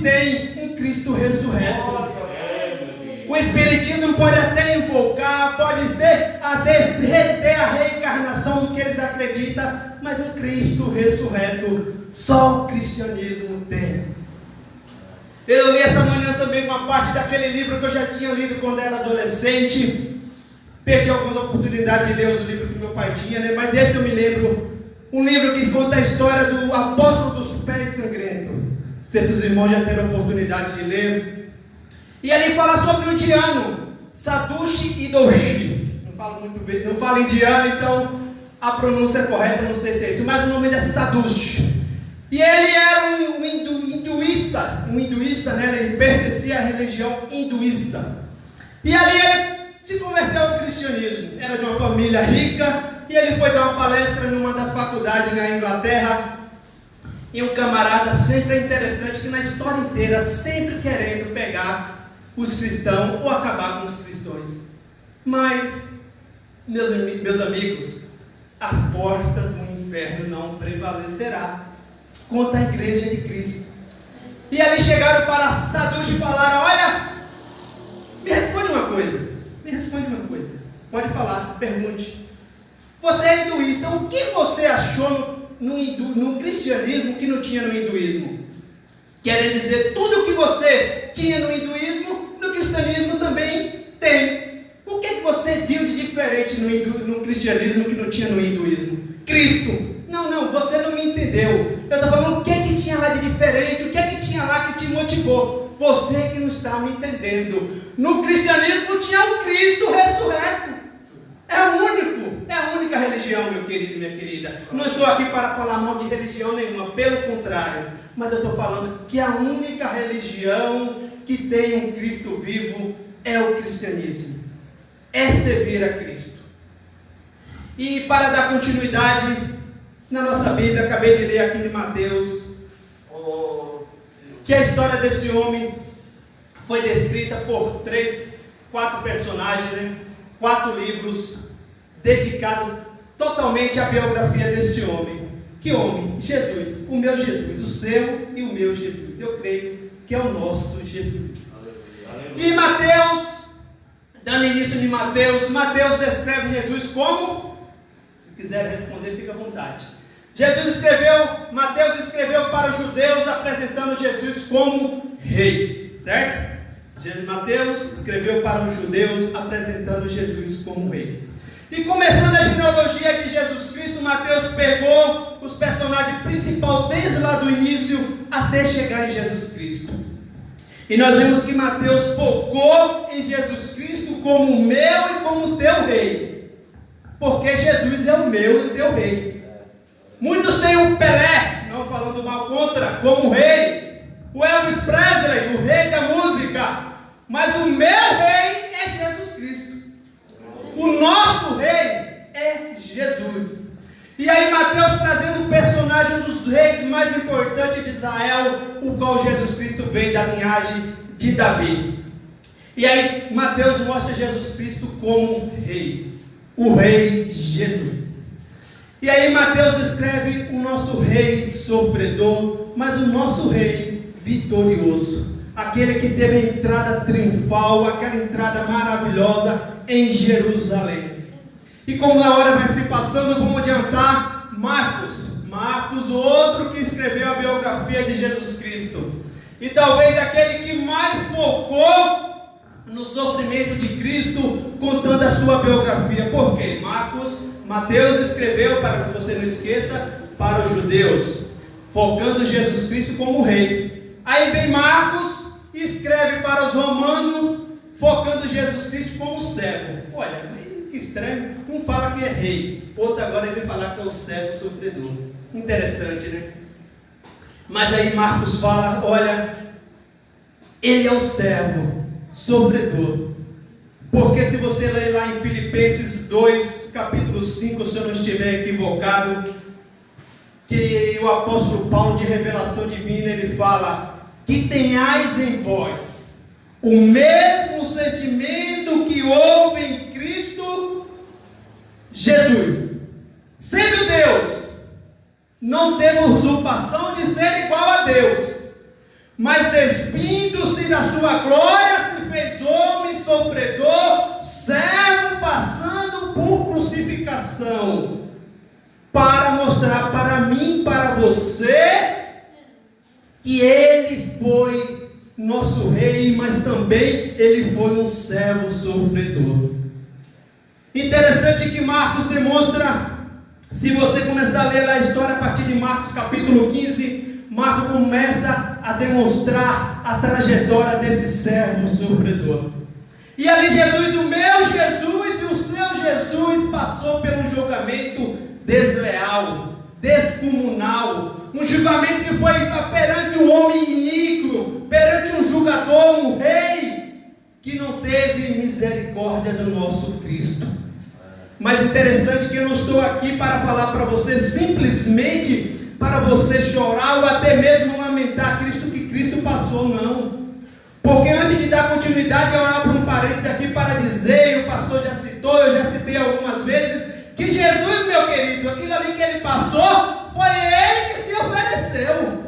[SPEAKER 6] tem um Cristo ressurreto. O Espiritismo pode até invocar, pode até reter a reencarnação do que eles acreditam, mas o Cristo ressurreto só o cristianismo tem. Eu li essa manhã também uma parte daquele livro que eu já tinha lido quando era adolescente. Perdi algumas oportunidades de ler os livros que meu pai tinha, né? Mas esse eu me lembro. Um livro que conta a história do apóstolo dos pés sangrentos. Não sei se os irmãos já tiveram a oportunidade de ler. E ali fala sobre o indiano, Sadushi e Doshi. Não falo muito bem, não falo indiano, então a pronúncia é correta, não sei se é isso, mas o nome é Sadushi. E ele era um hinduísta, né? Ele pertencia à religião hinduísta. E ali ele se converteu ao cristianismo. Era de uma família rica e ele foi dar uma palestra numa das faculdades na Inglaterra. E um camarada sempre interessante que na história inteira sempre querendo pegar os cristãos ou acabar com os cristãos. Mas, meus amigos, as portas do inferno não prevalecerá contra a igreja de Cristo. E ali chegaram para Sadushi e falaram: olha, me responde uma coisa, pode falar, pergunte. Você é hinduísta, o que você achou no cristianismo que não tinha no hinduísmo? Querem dizer, tudo que você tinha no hinduísmo, no cristianismo também tem. O que você viu de diferente no cristianismo que não tinha no hinduísmo? Cristo. Não, você não me entendeu. Eu estou falando o que tinha lá de diferente, o que tinha lá que te motivou. Você que não está me entendendo. No cristianismo tinha o Cristo ressurreto. É a única religião, meu querido e minha querida. Não estou aqui para falar mal de religião nenhuma, pelo contrário. Mas eu estou falando que a única religião que tem um Cristo vivo é o cristianismo. É servir a Cristo. E para dar continuidade, na nossa Bíblia, acabei de ler aqui em Mateus, que a história desse homem foi descrita por 4 personagens, né? 4 livros dedicados totalmente à biografia desse homem. Que homem? Jesus, o meu Jesus, o seu e o meu Jesus. Eu creio que é o nosso Jesus. E Mateus, dando início de Mateus descreve Jesus como, se quiser responder, fica à vontade. Mateus escreveu para os judeus apresentando Jesus como rei, certo? Mateus escreveu para os judeus apresentando Jesus como rei. E começando a genealogia de Jesus Cristo, Mateus pegou os personagens principais desde lá do início até chegar em Jesus Cristo. E nós vimos que Mateus focou em Jesus Cristo como o meu e como o teu rei. Porque Jesus é o meu e o teu rei. Muitos têm o Pelé, não falando mal contra, como rei. O Elvis Presley, o rei da música. Mas o meu rei é Jesus Cristo. O nosso rei é Jesus. E aí Mateus trazendo o personagem dos reis mais importantes de Israel, o qual Jesus Cristo veio da linhagem de Davi. E aí Mateus mostra Jesus Cristo como rei. O rei Jesus. E aí Mateus escreve o nosso rei sofredor, mas o nosso rei vitorioso. Aquele que teve a entrada triunfal, aquela entrada maravilhosa em Jerusalém. E como a hora vai se passando, vamos adiantar Marcos, o outro que escreveu a biografia de Jesus Cristo. E talvez aquele que mais focou no sofrimento de Cristo, contando a sua biografia. Por quê? Mateus escreveu, para que você não esqueça, para os judeus, focando Jesus Cristo como rei. Aí vem Marcos e escreve para os romanos, focando Jesus Cristo como servo. Olha, que estranho. Um fala que é rei, outro agora ele vai falar que é o servo sofredor. Interessante, né? Mas aí Marcos fala, olha, ele é o servo sofredor. Porque se você ler lá em Filipenses 2, capítulo 5, se eu não estiver equivocado, que o apóstolo Paulo, de revelação divina, ele fala que tenhais em vós o mesmo sentimento que houve em Cristo Jesus. Sendo Deus, não teve usurpação de ser igual a Deus, mas despindo-se da sua glória, se fez homem, sofredor, servo, passando por crucificação, para mostrar para mim, para você, que Ele foi nosso rei, mas também Ele foi um servo sofredor. Interessante que Marcos demonstra, se você começar a ler a história a partir de Marcos capítulo 15, Marcos começa a demonstrar a trajetória desse servo sofredor. E ali Jesus, o meu Jesus e o seu Jesus, passou por um julgamento desleal, descomunal, um julgamento que foi perante um homem iníquo, perante um julgador, um rei, que não teve misericórdia do nosso Cristo. Mas interessante que eu não estou aqui para falar para você simplesmente para você chorar ou até mesmo lamentar Cristo que Cristo passou, não. Porque antes de dar continuidade, eu abro um parênteses aqui para dizer, e o pastor já citou, eu já citei algumas vezes, que Jesus, meu querido, aquilo ali que ele passou, foi ele que se ofereceu.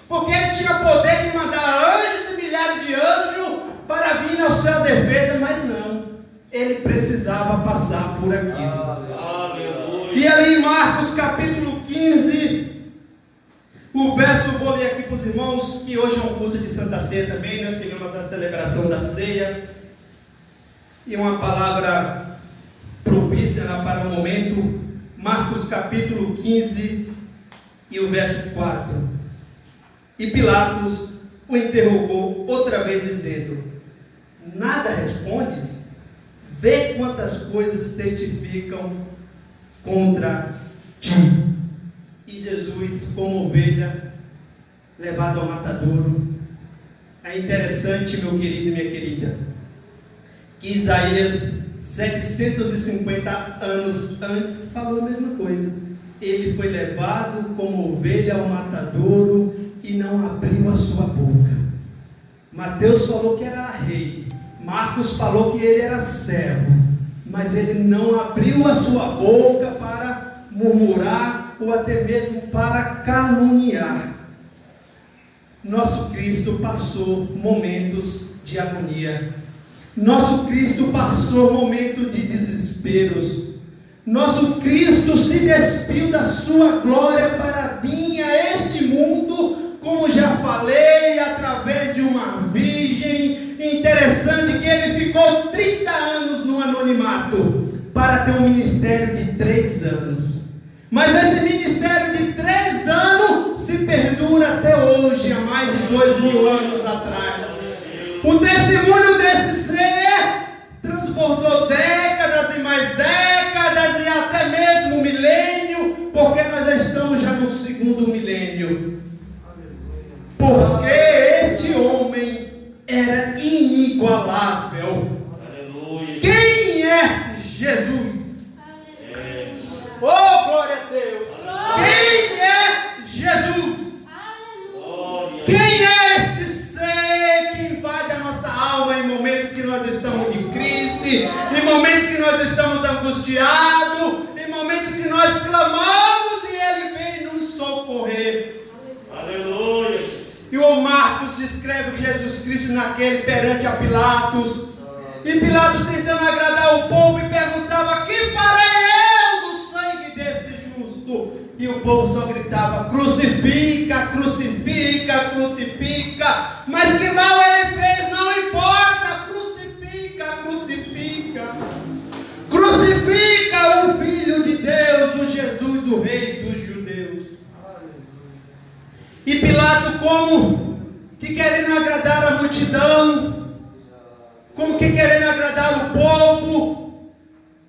[SPEAKER 6] Porque ele tinha poder de mandar anjos e milhares de anjos para vir ao seu defesa, mas não. Ele precisava passar por aquilo. Aleluia. E ali em Marcos capítulo 15, o verso, vou ler aqui para os irmãos, que hoje é um culto de Santa Ceia também, nós tivemos a celebração da ceia, e uma palavra propícia para o momento, Marcos capítulo 15, e o verso 4. E Pilatos o interrogou outra vez, dizendo: nada respondes? Vê quantas coisas testificam contra ti. E Jesus, como ovelha, levado ao matadouro. É interessante, meu querido e minha querida, que Isaías, 750 anos antes, falou a mesma coisa. Ele foi levado como ovelha ao matadouro e não abriu a sua boca. Mateus falou que era rei. Marcos falou que ele era servo, mas ele não abriu a sua boca para murmurar ou até mesmo para caluniar. Nosso Cristo passou momentos de agonia. Nosso Cristo passou momentos de desesperos. Nosso Cristo se despiu da sua glória para vir a este mundo, como já falei, através de uma virgem. Interessante que ele ficou 30 anos no anonimato para ter um ministério de 3 anos. Mas esse ministério de 3 anos se perdura até hoje, há mais de 2000 anos atrás. O testemunho desse ser transbordou décadas e mais décadas e até mesmo um milênio, porque nós estamos já no 2º milênio. Porque este homem era inigualável. Aleluia. Quem é Jesus? Aleluia. Oh, glória a Deus. Aleluia. Quem é Jesus? Aleluia. Quem é este ser que invade a nossa alma em momentos que nós estamos de crise, em momentos que nós estamos angustiados, em momentos que nós clamamos e Ele vem nos socorrer? Aleluia. E o Marcos descreve Jesus Cristo naquele perante a Pilatos. E Pilatos tentando agradar o povo e perguntava: que farei eu do sangue desse justo? E o povo só gritava: crucifica, crucifica, crucifica. Mas que mal ele fez, não importa, crucifica, crucifica. Crucifica o Filho de Deus, o Jesus, o Rei dos Judeus. E Pilatos, como que querendo agradar a multidão, como que querendo agradar o povo,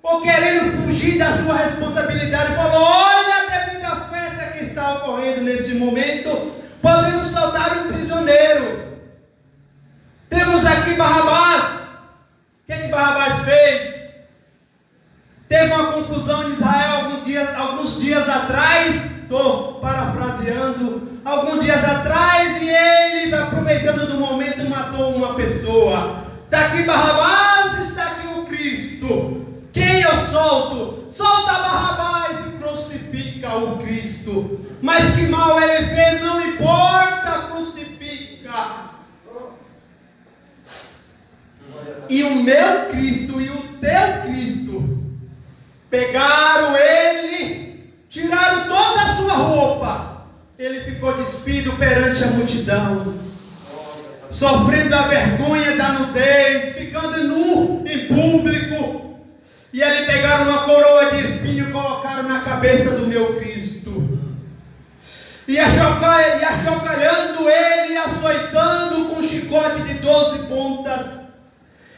[SPEAKER 6] ou querendo fugir da sua responsabilidade, falou: olha, devido à festa que está ocorrendo neste momento, podemos soltar um prisioneiro. Temos aqui Barrabás. O que Barrabás fez? Teve uma confusão em Israel alguns dias atrás, estou parafraseando, alguns dias atrás, e ele, aproveitando do momento, matou uma pessoa. Está aqui Barrabás, está aqui o Cristo. Quem eu solto? Solta Barrabás e crucifica o Cristo. Mas que mal ele fez, não importa, crucifica. meu Cristo e o teu Cristo pegaram ele, tiraram toda a sua roupa. Ele ficou despido perante a multidão, sofrendo a vergonha da nudez, ficando nu em público. E ali pegaram uma coroa de espinho e colocaram na cabeça do meu Cristo. E achocalhando ele, açoitando com um chicote de 12 pontas.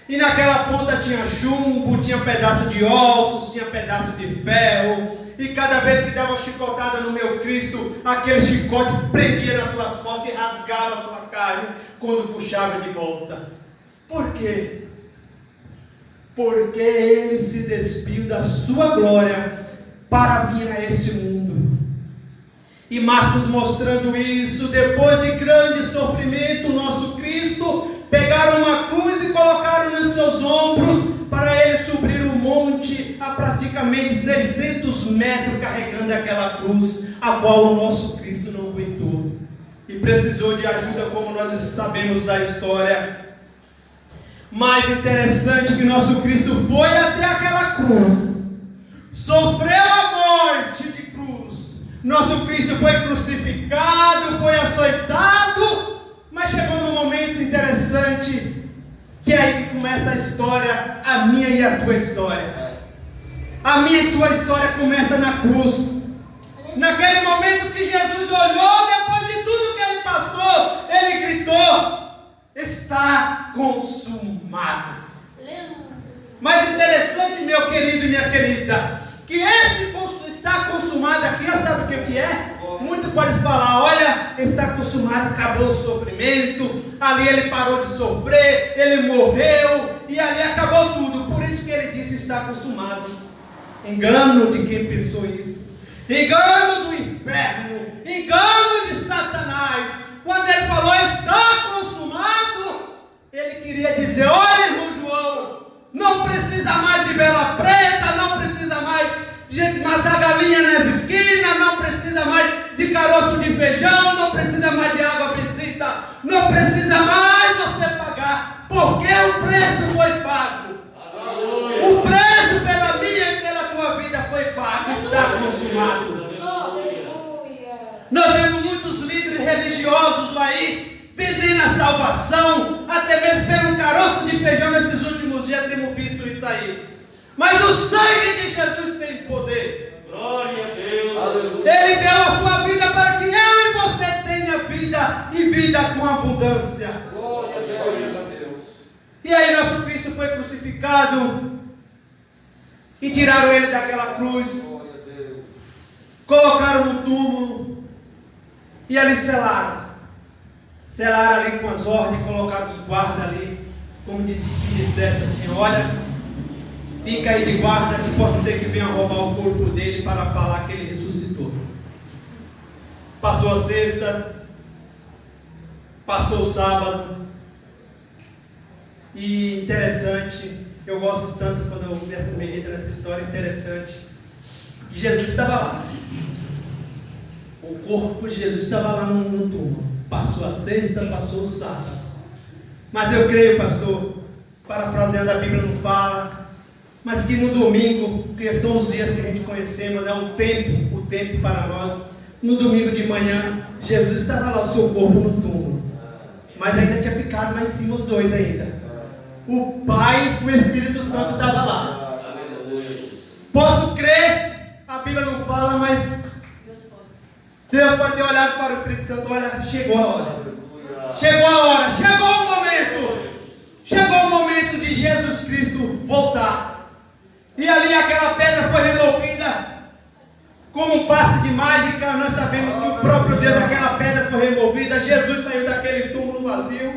[SPEAKER 6] E naquela ponta tinha chumbo, tinha pedaço de ossos, tinha pedaço de ferro. E cada vez que dava uma chicotada no meu Cristo, aquele chicote prendia nas suas costas e rasgava a sua carne quando puxava de volta. Por quê? Porque ele se despiu da sua glória para vir a este mundo. E Marcos mostrando isso, depois de grande sofrimento, o nosso Cristo pegaram uma cruz e colocaram nos seus ombros para ele subir o monte a praticamente 600 metros carregando aquela cruz, a qual o nosso Cristo não aguentou e precisou de ajuda, como nós sabemos da história. Mais interessante que nosso Cristo foi até aquela cruz, sofreu a morte de cruz. Nosso Cristo foi crucificado, foi açoitado, mas chegou num momento interessante, que é aí que começa a história, a minha e a tua história. A minha e tua história começa na cruz. Naquele momento que Jesus olhou, depois de tudo que ele passou, ele gritou: está consumado. Mas interessante, meu querido e minha querida, que esse está consumado aqui, sabe o que é? Muito pode falar: olha, está consumado, acabou o sofrimento, ali ele parou de sofrer, ele morreu, e ali acabou tudo. Por isso que ele disse: está consumado. Engano de quem pensou isso, engano do inferno, engano de Satanás. Quando ele falou está consumado, ele queria dizer: olha, irmão João, não precisa mais de vela preta, não precisa mais de matar galinha nas esquinas, não precisa mais de caroço de feijão, não precisa mais de água bendita, não precisa mais você pagar, porque o preço foi pago. O preço pela minha e pela tua vida foi pago, está consumado. Nós vemos muitos líderes religiosos aí vendendo a salvação, até mesmo pelo caroço de feijão. Nesses últimos dias temos visto isso aí. Mas o sangue de Jesus tem poder.
[SPEAKER 7] Glória a Deus.
[SPEAKER 6] Ele deu a sua vida para que eu e você tenha vida e vida com abundância.
[SPEAKER 7] Glória a Deus.
[SPEAKER 6] E aí nosso Cristo foi crucificado e tiraram ele daquela cruz, colocaram no túmulo e ali selaram ali com as ordens, colocaram os guardas ali, como dissesse assim: olha, fica aí de guarda, que possa ser que venha roubar o corpo dele para falar que ele ressuscitou. Passou a sexta, passou o sábado, e interessante, eu gosto tanto quando eu medito nessa história, interessante, que Jesus estava lá, o corpo de Jesus estava lá no túmulo. Passou a sexta, passou o sábado, mas eu creio, pastor, parafraseando, a Bíblia não fala, mas que no domingo, porque são os dias que a gente conhecemos, é o tempo para nós. No domingo de manhã, Jesus estava lá, o seu corpo no túmulo, mas ainda tinha ficado lá em cima os dois ainda. O Pai e o Espírito Santo estavam lá. Posso crer, a Bíblia não fala, mas Deus pode ter olhado para o Espírito Santo: olha, chegou a hora. Chegou a hora, chegou o momento. Chegou o momento de Jesus Cristo voltar. E ali aquela pedra foi removida como um passe de mágica. Nós sabemos que o próprio Deus, aquela pedra foi removida. Jesus saiu daquele túmulo vazio.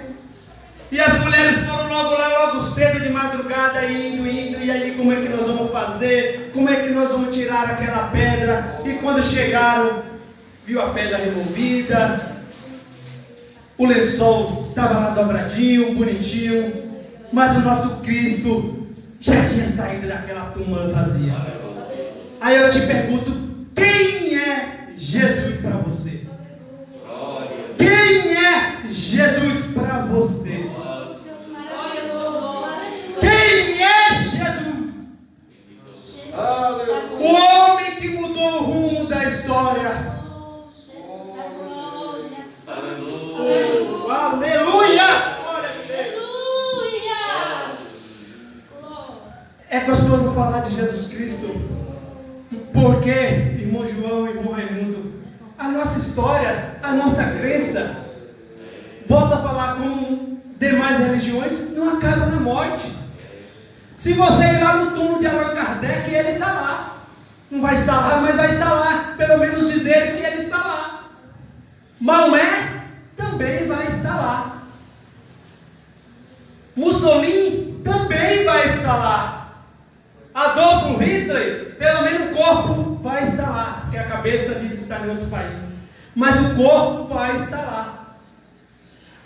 [SPEAKER 6] E as mulheres foram logo cedo de madrugada, indo. E aí, como é que nós vamos fazer? Como é que nós vamos tirar aquela pedra? E quando chegaram, viu a pedra removida, o lençol estava lá dobradinho, bonitinho, mas o nosso Cristo já tinha saído daquela tumba vazia. Aí eu te pergunto: quem é Jesus para você? Quem é Jesus para você?
[SPEAKER 2] Deus maravilhoso.
[SPEAKER 6] Quem Jesus Cristo. Porque, irmão João, irmão Raimundo, a nossa história, a nossa crença, volto a falar com demais religiões, não acaba na morte. Se você ir lá no túmulo de Allan Kardec, ele está lá. Não vai estar lá, mas vai estar lá. Pelo menos dizer que ele está lá. Maomé também vai estar lá. Mussolini também vai estar lá. Adolf Hitler, pelo menos o corpo vai estar lá, porque a cabeça diz estar em outro país, mas o corpo vai estar lá.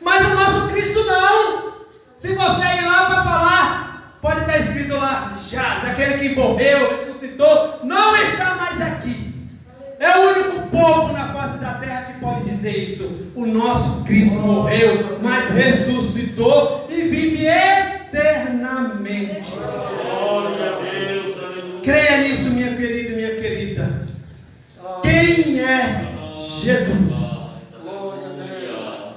[SPEAKER 6] Mas o nosso Cristo não. Se você ir lá para falar, pode estar escrito lá, jaz, aquele que morreu, ressuscitou, não está mais aqui. É o único povo na face da terra que pode dizer isso. O nosso Cristo morreu, mas ressuscitou e vive eternamente.
[SPEAKER 7] Glória a Deus, aleluia.
[SPEAKER 6] Creia nisso, minha querida e minha querida. Quem é Jesus?
[SPEAKER 7] Glória a Deus.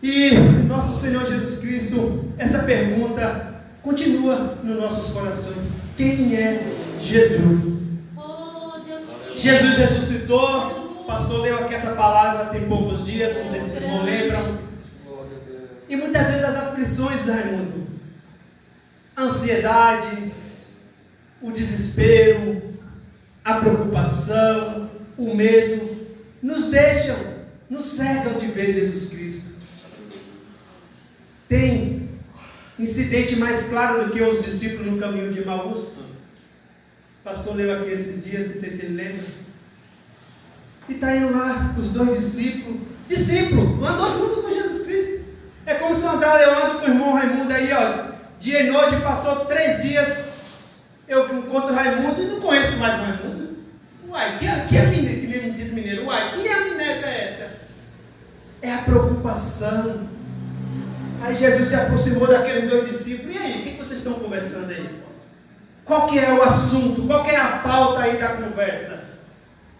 [SPEAKER 6] E nosso Senhor Jesus Cristo, essa pergunta continua nos nossos corações. Quem é Jesus?
[SPEAKER 5] Oh, Deus querido.
[SPEAKER 6] Jesus ressuscitou. O pastor leu aqui essa palavra tem poucos dias, não sei se vocês não lembram. E muitas vezes as aflições, Raimundo, a ansiedade, o desespero, a preocupação, o medo, nos deixam, nos cegam de ver Jesus Cristo. Tem incidente mais claro do que os discípulos no caminho de Emaús? O pastor leu aqui esses dias, não sei se ele lembra. E está indo lá os dois discípulos, andou junto com Jesus Cristo. É como se eu andar levando com o irmão Raimundo aí, ó, dia e noite, passou 3 dios, eu encontro o Raimundo e não conheço mais o Raimundo. Uai, que amnésia, que nem diz mineiro, uai, que amnésia é essa? É a preocupação. Aí Jesus se aproximou daqueles 2 discípulos, e aí, o que vocês estão conversando aí? Qual que é o assunto? Qual que é a pauta aí da conversa?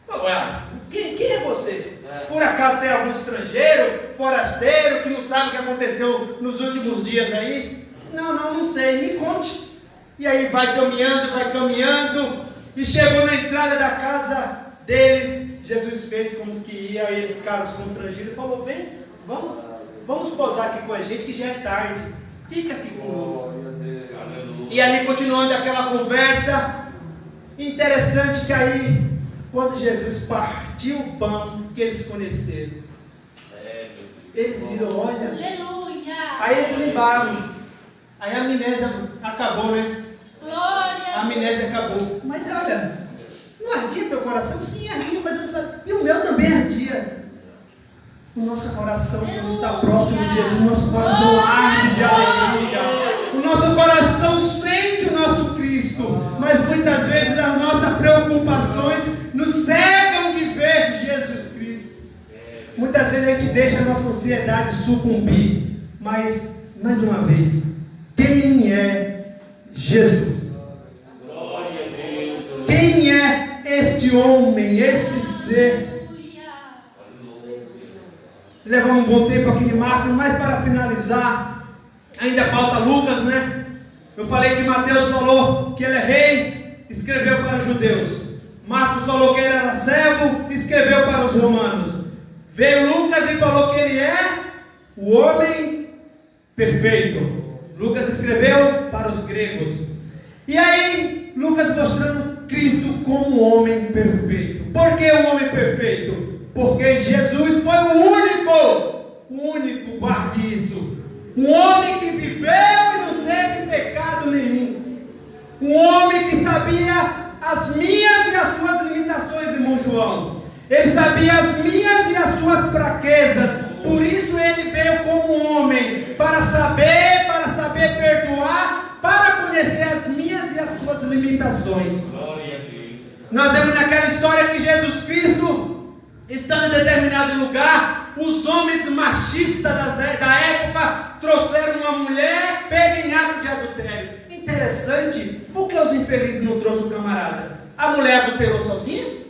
[SPEAKER 6] Ué, quem é você? Por acaso você é algum estrangeiro, forasteiro, que não sabe o que aconteceu nos últimos dias aí? Não sei, me conte. E aí vai caminhando, e chegou na entrada da casa deles. Jesus fez como que ia, e eles ficaram constrangidos e falou: vem, vamos posar aqui com a gente que já é tarde, fica aqui conosco. E ali continuando aquela conversa, interessante que aí, quando Jesus partiu o pão que eles conheceram, eles viram, olha,
[SPEAKER 5] Aleluia.
[SPEAKER 6] aí eles lembraram, aí a amnésia acabou, né?
[SPEAKER 5] Glória.
[SPEAKER 6] A amnésia acabou. Mas olha, não ardia teu coração? Sim, ardia, mas eu não sabia. E o meu também ardia. O nosso coração, quando está próximo de Jesus, o nosso coração arde de alegria. O nosso coração sente o nosso Cristo. Mas muitas vezes as nossas preocupações nos cegam de ver Jesus Cristo. Muitas vezes a gente deixa a nossa ansiedade sucumbir. Mas, mais uma vez, quem é Jesus?
[SPEAKER 7] Glória a Deus.
[SPEAKER 6] Quem é este homem, este ser? Levamos um bom tempo aqui de Marcos, mas para finalizar, ainda falta Lucas, né? Eu falei que Mateus falou que ele é rei, escreveu para os judeus. Marcos falou que ele era servo, escreveu para os romanos. Veio Lucas e falou que ele é o homem perfeito. Lucas escreveu para os gregos. E aí, Lucas mostrando Cristo como um homem perfeito. Por que um homem perfeito? Porque Jesus foi o único, guarde isso. Um homem que viveu e não teve pecado nenhum. Um homem que sabia as minhas e as suas limitações, irmão João. Ele sabia as minhas e as suas fraquezas. Por isso ele veio como homem, para saber perdoar, para conhecer as minhas e as suas limitações.
[SPEAKER 7] Glória a Deus.
[SPEAKER 6] Nós vemos naquela história que Jesus Cristo, estando em determinado lugar, os homens machistas da época trouxeram uma mulher pega em ato de adultério. Interessante, por que os infelizes não trouxeram o camarada? A mulher adulterou sozinha?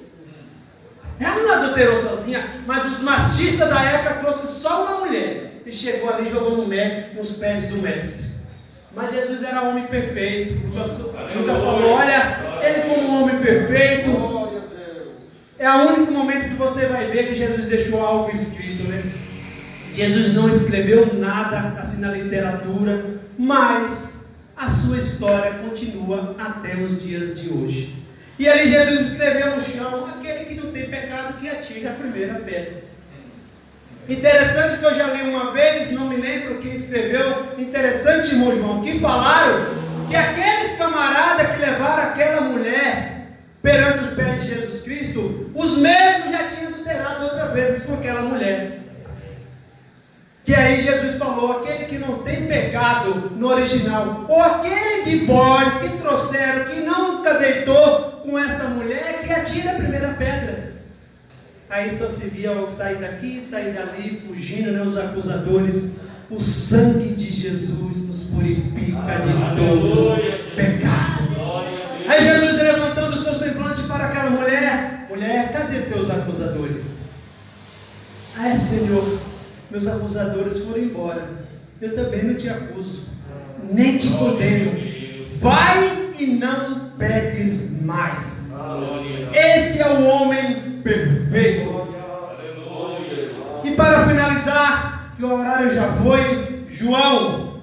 [SPEAKER 6] Ela não adulterou sozinha, mas os machistas da época trouxeram só uma mulher. E chegou ali e jogou nos pés do mestre. Mas Jesus era homem perfeito. Lucas falou, olha, ele como homem perfeito. É o único momento que você vai ver que Jesus deixou algo escrito, né? Jesus não escreveu nada assim na literatura, mas a sua história continua até os dias de hoje. E ali Jesus escreveu no chão, aquele que não tem pecado que atire a primeira pedra. Interessante que eu já li uma vez, não me lembro quem escreveu, interessante, irmão João, que falaram que aqueles camaradas que levaram aquela mulher perante os pés de Jesus Cristo, os mesmos já tinham adulterado outras vezes com aquela mulher. Que aí Jesus falou, aquele que não tem pecado no original, ou aquele de vós que trouxeram, que nunca deitou com essa mulher, que atira a primeira pedra. Aí só se via sair daqui, sair dali, fugindo, né, os acusadores. O sangue de Jesus nos purifica de todo pecado. Aí Jesus levantando o seu semblante para aquela mulher, mulher, cadê teus acusadores? Ah, Senhor, meus acusadores foram embora. Eu também não te acuso, nem te condeno. Vai e não peques mais. Este é o homem perfeito. E para finalizar, que o horário já foi, João.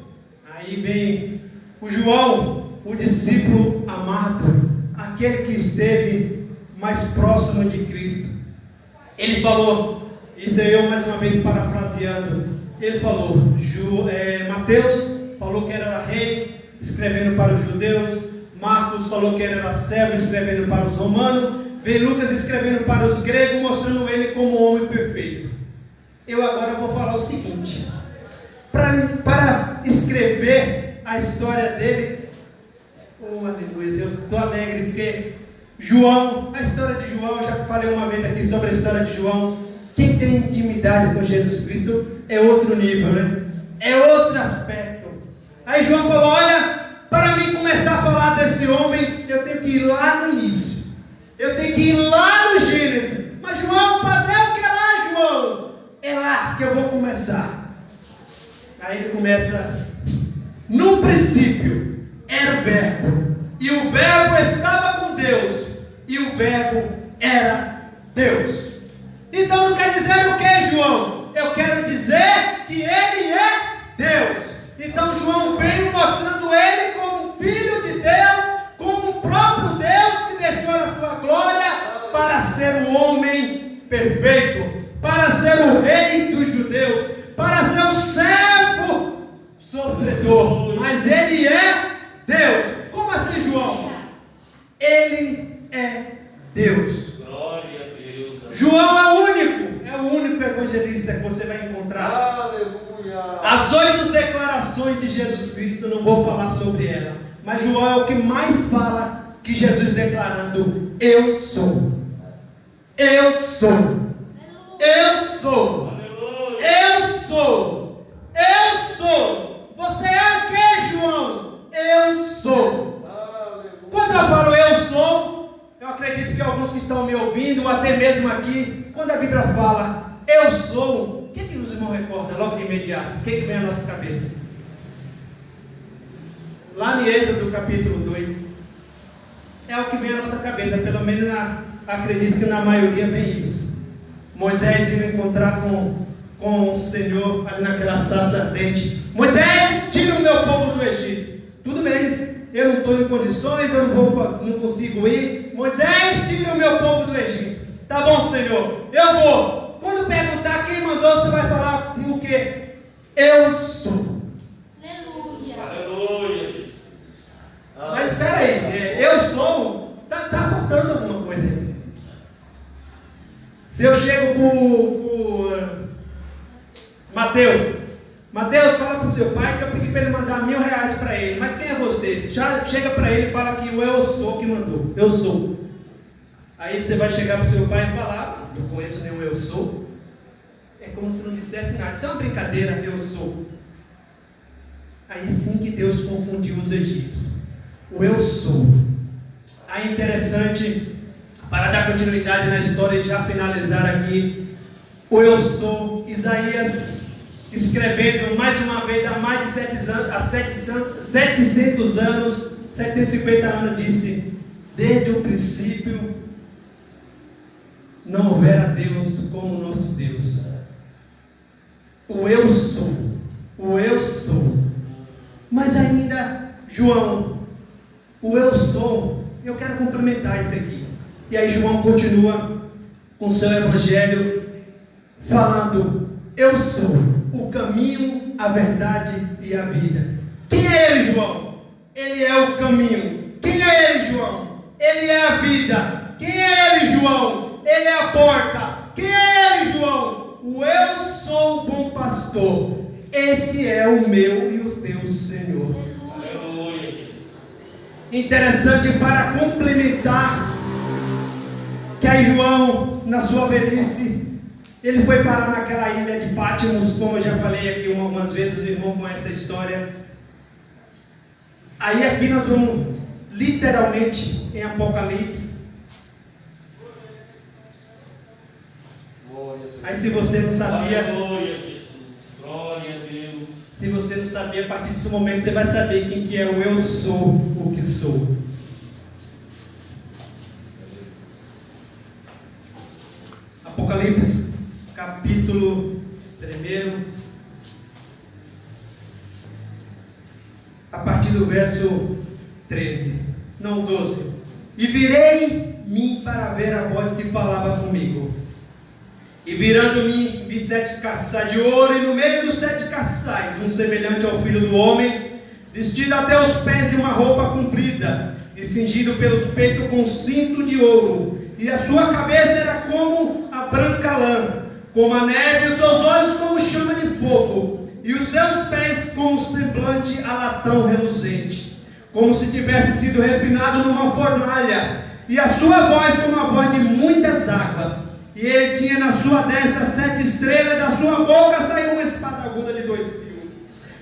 [SPEAKER 6] Aí vem o João, o discípulo amado, aquele que esteve mais próximo de Cristo. Ele falou, isso é eu mais uma vez parafraseando, ele falou, Mateus falou que era rei, escrevendo para os judeus. Marcos falou que ele era servo, escrevendo para os romanos. Vem Lucas escrevendo para os gregos, mostrando ele como homem perfeito. Eu agora vou falar o seguinte, para escrever a história dele, oh aleluia, eu estou alegre porque João, a história de João, já falei uma vez aqui sobre a história de João. Quem tem intimidade com Jesus Cristo é outro nível, né? É outro aspecto. Aí João falou, olha, para mim começar a falar desse homem, eu tenho que ir lá no início. Eu tenho que ir lá no Gênesis. Mas João, fazer o que lá, João? É lá que eu vou começar. Aí ele começa, no princípio era o verbo, e o verbo estava com Deus, e o verbo era Deus. Então não quer dizer o que, João? Eu quero dizer que ele é Deus. Então João veio mostrando ele como filho de Deus, como o próprio Deus que deixou a sua glória para ser o homem perfeito, para ser o rei dos judeus, para ser o servo sofredor. Mas ele é Deus. Como assim, João? Ele é Deus.
[SPEAKER 7] Glória a Deus.
[SPEAKER 6] João é o único evangelista que você vai encontrar.
[SPEAKER 1] Aleluia.
[SPEAKER 6] As 8 declarações de Jesus Cristo, eu não vou falar sobre ela, mas João é o que mais fala que Jesus declarando, eu sou. Eu sou. Eu sou. Eu sou. Eu sou. Você é o que, João? Eu sou. Quando eu falo eu sou, eu acredito que alguns que estão me ouvindo, ou até mesmo aqui, quando a Bíblia fala eu sou, o que os irmãos recordam logo de imediato? O que vem à nossa cabeça? Lá em Êxodo capítulo 2, é o que vem à nossa cabeça, pelo menos acredito que na maioria vem isso. Moisés indo encontrar com o Senhor ali naquela sarça ardente. Moisés, tira o meu povo do Egito. Tudo bem, eu não estou em condições, eu não consigo ir. Moisés, tira o meu povo do Egito. Tá bom, Senhor, eu vou. Quando perguntar quem mandou, você vai falar assim, o quê? Eu sou.
[SPEAKER 5] Aleluia.
[SPEAKER 7] Aleluia, Jesus.
[SPEAKER 6] Mas espera aí, eu sou, tá faltando alguma coisa aí. Se eu chego pro Mateus, fala pro seu pai que eu pedi para ele mandar R$1.000 para ele. Mas quem é você? Já chega para ele e fala que o eu sou que mandou. Eu sou. Aí você vai chegar pro seu pai e falar, não conheço nenhum eu sou. É como se não dissesse nada. Isso é uma brincadeira, eu sou. Aí sim que Deus confundiu os egípcios. O eu sou. Aí interessante, para dar continuidade na história e já finalizar aqui, o eu sou, Isaías escrevendo mais uma vez há mais de 700 anos, 750 anos, disse: desde o princípio não houvera Deus como nosso Deus. O eu sou, o eu sou. Mas ainda, João, o eu sou, eu quero complementar isso aqui. E aí João continua com seu evangelho falando: eu sou o caminho, a verdade e a vida. Quem é ele, João? Ele é o caminho. Quem é ele, João? Ele é a vida. Quem é ele, João? Ele é a porta. Quem é ele, João? O eu sou o bom pastor. Esse é o meu e o teu Senhor.
[SPEAKER 7] Aleluia, Jesus.
[SPEAKER 6] Interessante, para complementar, que aí João, na sua velhice, ele foi parar naquela ilha de Patmos, como eu já falei aqui algumas vezes, os irmãos conhecem a história. Aí aqui nós vamos, literalmente, em Apocalipse. Aí se você não sabia,
[SPEAKER 7] Aleluia, Jesus. Glória a Deus.
[SPEAKER 6] se você não sabia, a partir desse momento você vai saber quem que é o eu sou, o que sou. Apocalipse, capítulo 1, a partir do verso 13, não 12. E virei-me para ver a voz que falava comigo. E virando-me, vi 7 castiçais de ouro, e no meio dos 7 castiçais, um semelhante ao Filho do Homem, vestido até os pés de uma roupa comprida, e cingido pelos peitos com cinto de ouro, e a sua cabeça era como a branca lã, como a neve, e os seus olhos como chama de fogo, e os seus pés como semblante a latão reluzente, como se tivesse sido refinado numa fornalha, e a sua voz como a voz de muitas águas. E ele tinha na sua destra 7 estrelas, e da sua boca saiu uma espada aguda de 2 fios.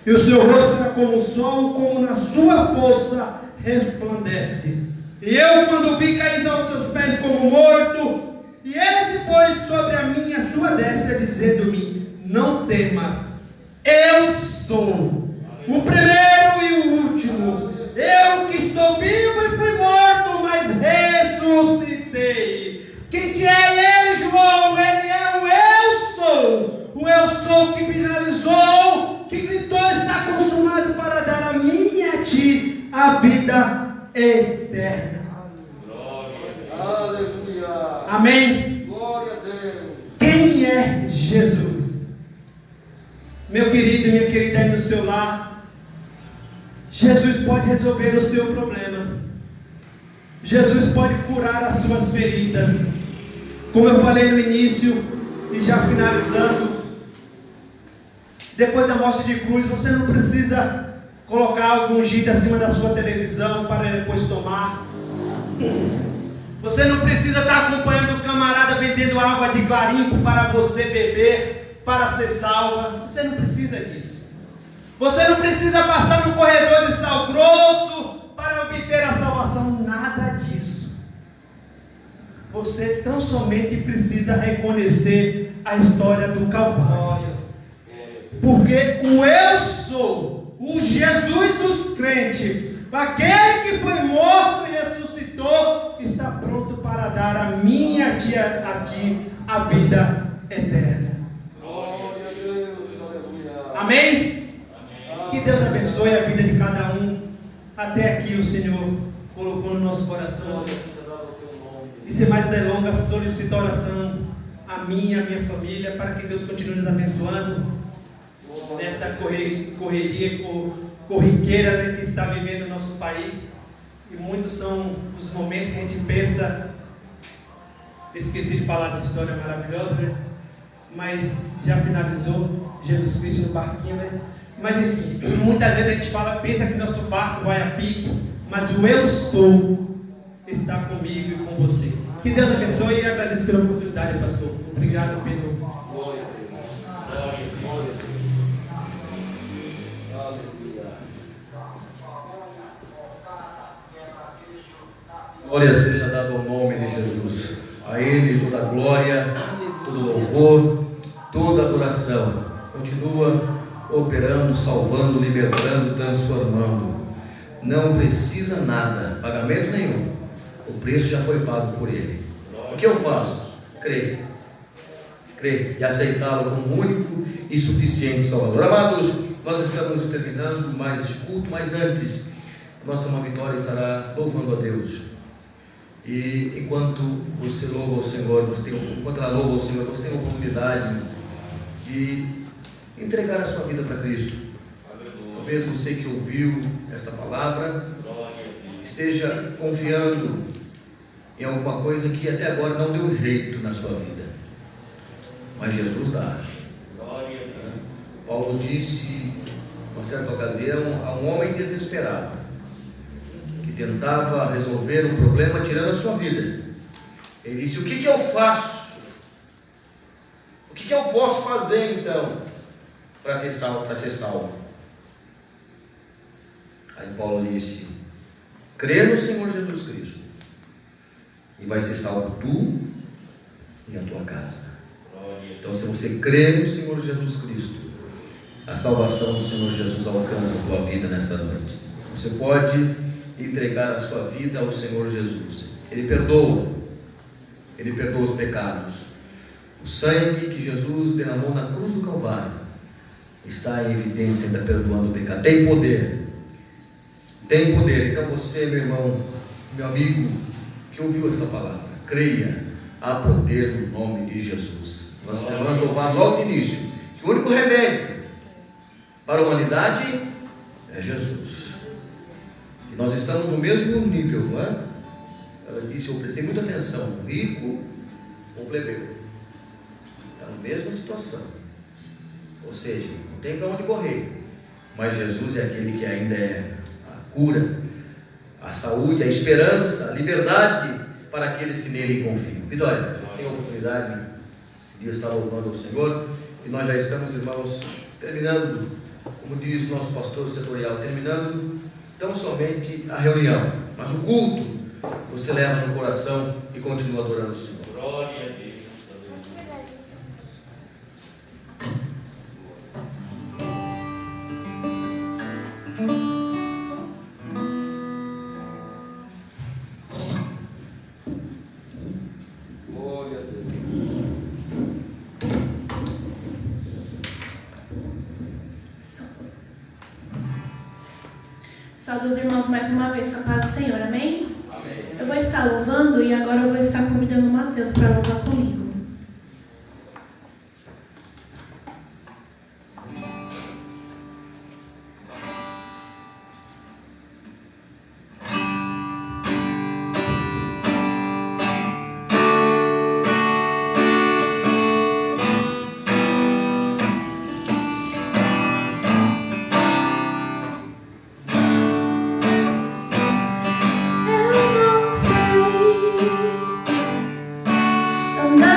[SPEAKER 6] E o seu rosto era como o sol, como na sua força resplandece. E eu, quando vi, caí aos seus pés como morto. E ele se pôs sobre a minha sua destra, dizendo-me: não tema, eu sou o primeiro e o último. Eu que estou vivo e fui morto, mas ressuscitei. Quem que é ele, João? Ele é o eu sou. O eu sou que finalizou, que gritou: está consumado, para dar a mim e a ti a vida eterna.
[SPEAKER 7] Aleluia.
[SPEAKER 6] Amém?
[SPEAKER 7] Glória a Deus.
[SPEAKER 6] Quem é Jesus? Meu querido e minha querida aí no seu lar, Jesus pode resolver o seu problema. Jesus pode curar as suas feridas. Como eu falei no início, e já finalizando, depois da morte de cruz, você não precisa colocar algum ungido acima da sua televisão para depois tomar. Você não precisa estar acompanhando o camarada vendendo água de garimpo para você beber, para ser salva. Você não precisa disso. Você não precisa passar no corredor de sal grosso para obter a salvação. Nada disso. Você tão somente precisa reconhecer a história do Calvário. Porque o eu sou, o Jesus dos crentes, aquele que foi morto e ressuscitou, está pronto para dar a mim e a ti a vida eterna.
[SPEAKER 7] Glória a Deus. Aleluia.
[SPEAKER 6] Amém?
[SPEAKER 7] Amém.
[SPEAKER 6] Que Deus abençoe a vida de cada um. Até aqui o Senhor colocou no nosso coração. E sem mais delongas, solicito a oração a mim e a minha família, para que Deus continue nos abençoando nessa correria corriqueira, né, que está vivendo o nosso país. E muitos são os momentos que a gente pensa. Esqueci de falar dessa história maravilhosa, né? Mas já finalizou, Jesus Cristo no barquinho, né? Mas enfim, muitas vezes a gente pensa que nosso barco vai a pique, mas o eu sou está comigo e com você. Que Deus abençoe, e agradeço pela oportunidade, pastor. Obrigado pelo...
[SPEAKER 7] Glória a Deus. Glória a Deus. Aleluia.
[SPEAKER 1] Glória seja dada ao nome de Jesus. A Ele toda glória, todo louvor, toda adoração. continua operando, salvando, libertando, transformando. Não precisa nada, pagamento nenhum. O preço já foi pago por Ele. O que eu faço? Crer. Crer e aceitá-lo como único e suficiente Salvador. Amados, nós estamos terminando mais este culto, mas antes, nossa Irmã Vitória estará louvando a Deus. E enquanto você louva o Senhor, enquanto ela louva o Senhor, você tem a oportunidade de entregar a sua vida para Cristo. Talvez você que ouviu esta palavra esteja confiando em alguma coisa que até agora não deu jeito na sua vida, mas Jesus dá. Paulo disse, uma certa ocasião, a um homem desesperado que tentava resolver um problema tirando a sua vida. Ele disse: o que eu faço? O que eu posso fazer então para ser salvo? Aí Paulo disse: crê no Senhor Jesus Cristo e vai ser salvo tu e a tua casa. Então, se você crê no Senhor Jesus Cristo, a salvação do Senhor Jesus alcança a tua vida nessa noite. Você pode entregar a sua vida ao Senhor Jesus. Ele perdoa os pecados. O sangue que Jesus derramou na cruz do Calvário está em evidência, ainda perdoando o pecado. Tem poder. Então você, meu irmão, meu amigo, que ouviu essa palavra, creia, há poder no nome de Jesus. Nós louvamos logo no início que o único remédio para a humanidade é Jesus. E nós estamos no mesmo nível, não é? Ela disse, eu prestei muita atenção, rico ou plebeu. Está na mesma situação. Ou seja, não tem para onde correr. Mas Jesus é aquele que ainda é a cura, a saúde, a esperança, a liberdade para aqueles que nele confiam. Vitória, tem a oportunidade de estar louvando o Senhor. E nós já estamos, irmãos, terminando, como diz o nosso pastor setorial, terminando tão somente a reunião, mas o culto você leva no coração e continua adorando o Senhor.
[SPEAKER 8] Glória a Deus.
[SPEAKER 7] Glória a Deus.
[SPEAKER 2] Saúde os irmãos mais uma vez com a paz do Senhor, amém?
[SPEAKER 7] Amém.
[SPEAKER 2] Eu vou estar louvando e agora eu vou estar convidando o Mateus para louvar comigo. Eu não sei andar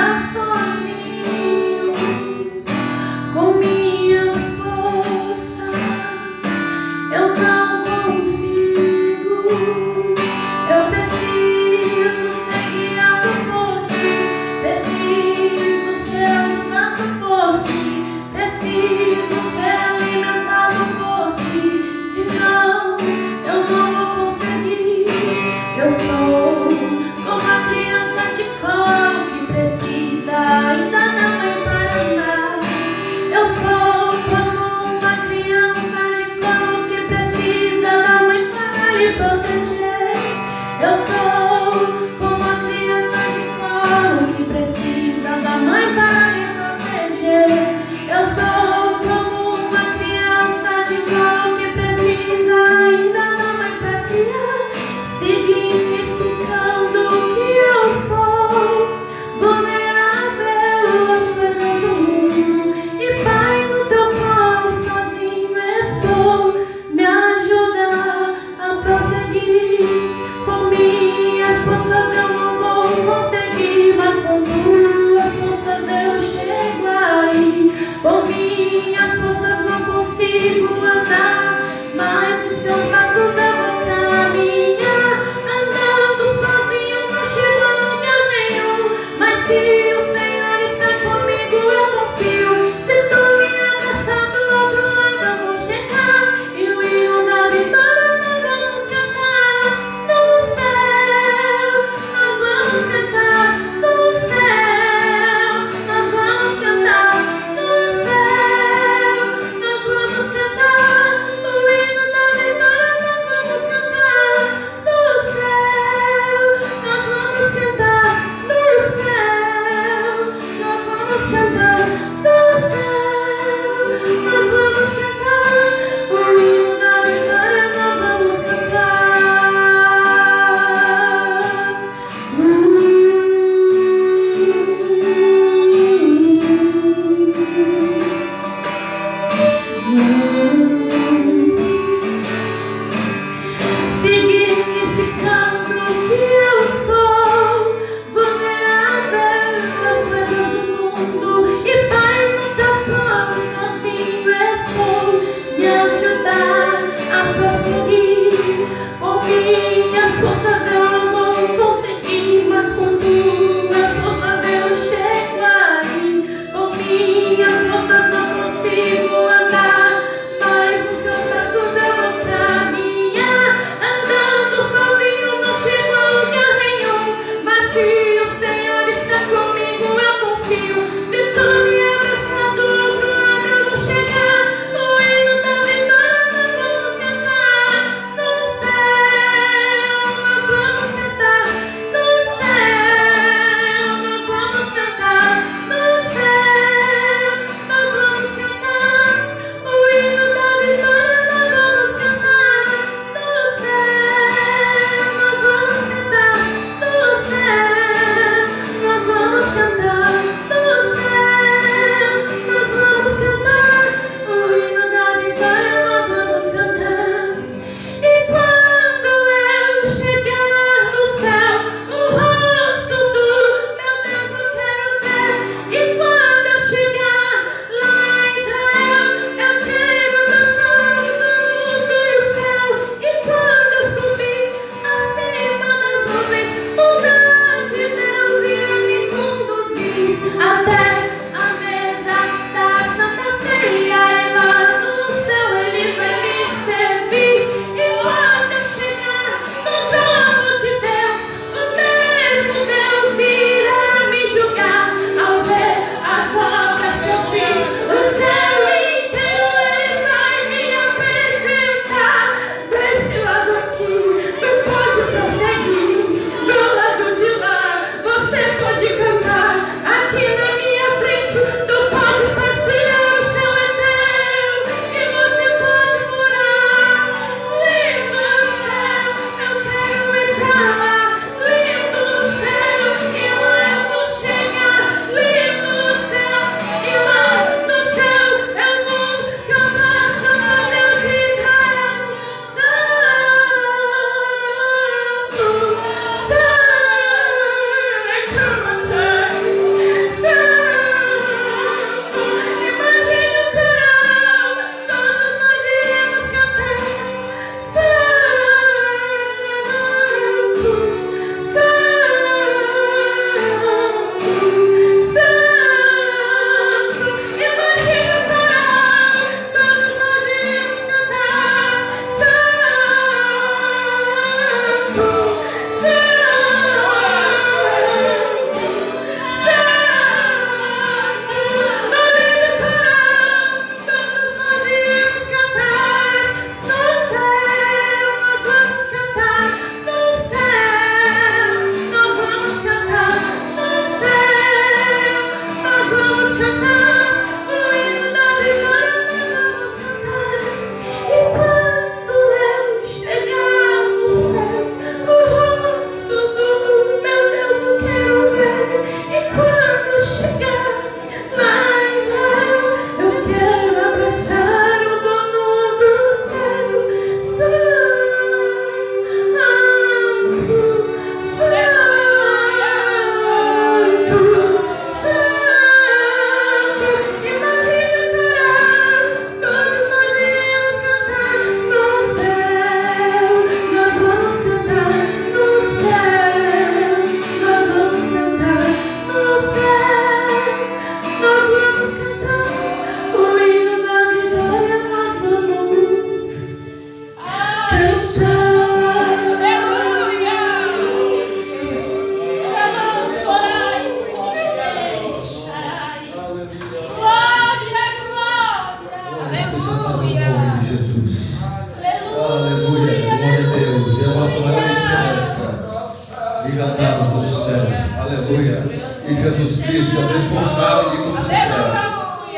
[SPEAKER 1] Jesus Cristo é o responsável de tudo do céu.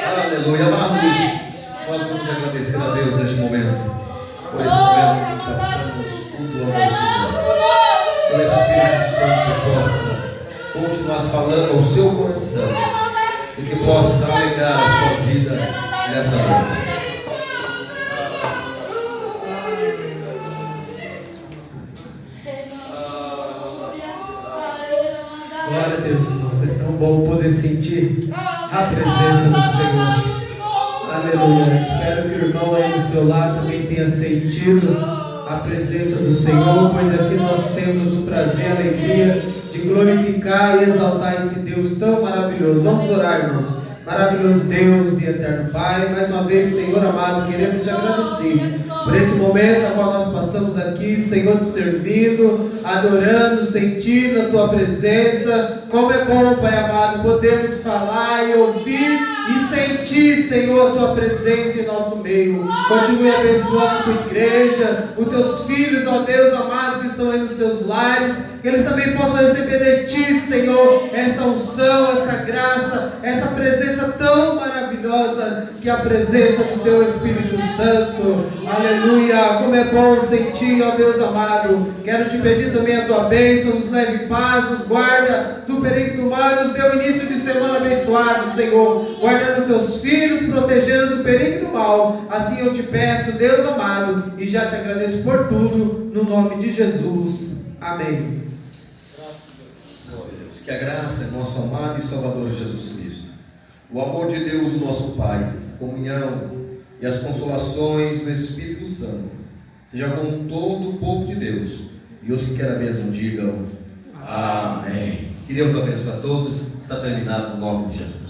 [SPEAKER 1] Aleluia. Amados, nós vamos agradecer a Deus neste momento, por esse momento que passamos tudo ao Senhor. Que o Espírito Santo possa continuar falando ao seu coração e que possa alegrar a sua vida nessa noite.
[SPEAKER 3] sentir a presença do Senhor. Aleluia. Espero que o irmão aí do seu lado também tenha sentido a presença do Senhor, pois aqui nós temos o prazer e a alegria de glorificar e exaltar esse Deus tão maravilhoso. Vamos orar, irmãos. Maravilhoso Deus e eterno Pai, mais uma vez, Senhor amado, queremos te agradecer por esse momento na qual nós passamos aqui, Senhor, te servindo, adorando, sentindo a tua presença. Como é bom, Pai amado, podermos falar e ouvir e sentir, Senhor, a tua presença em nosso meio. Continue abençoando a tua igreja, os teus filhos, ó Deus amado, que estão aí nos seus lares, que eles também possam receber de ti, Senhor, essa unção, essa graça, essa presença tão maravilhosa, que é a presença do teu Espírito Santo. Aleluia. Como é bom sentir, ó Deus amado. Quero te pedir também a tua bênção, nos leve paz, nos guarda do perigo do mal, nos dê um início de semana abençoado, Senhor, guardando teus filhos, protegendo do perigo do mal. Assim eu te peço, Deus amado, e já te agradeço por tudo, no nome de Jesus. Amém.
[SPEAKER 1] Que a graça é nosso amado e Salvador Jesus Cristo, o amor de Deus, o nosso Pai, a comunhão e as consolações do Espírito Santo seja com todo o povo de Deus, e os que querem a bênção digam amém. Que Deus abençoe a todos. Está terminado no nome de Jesus.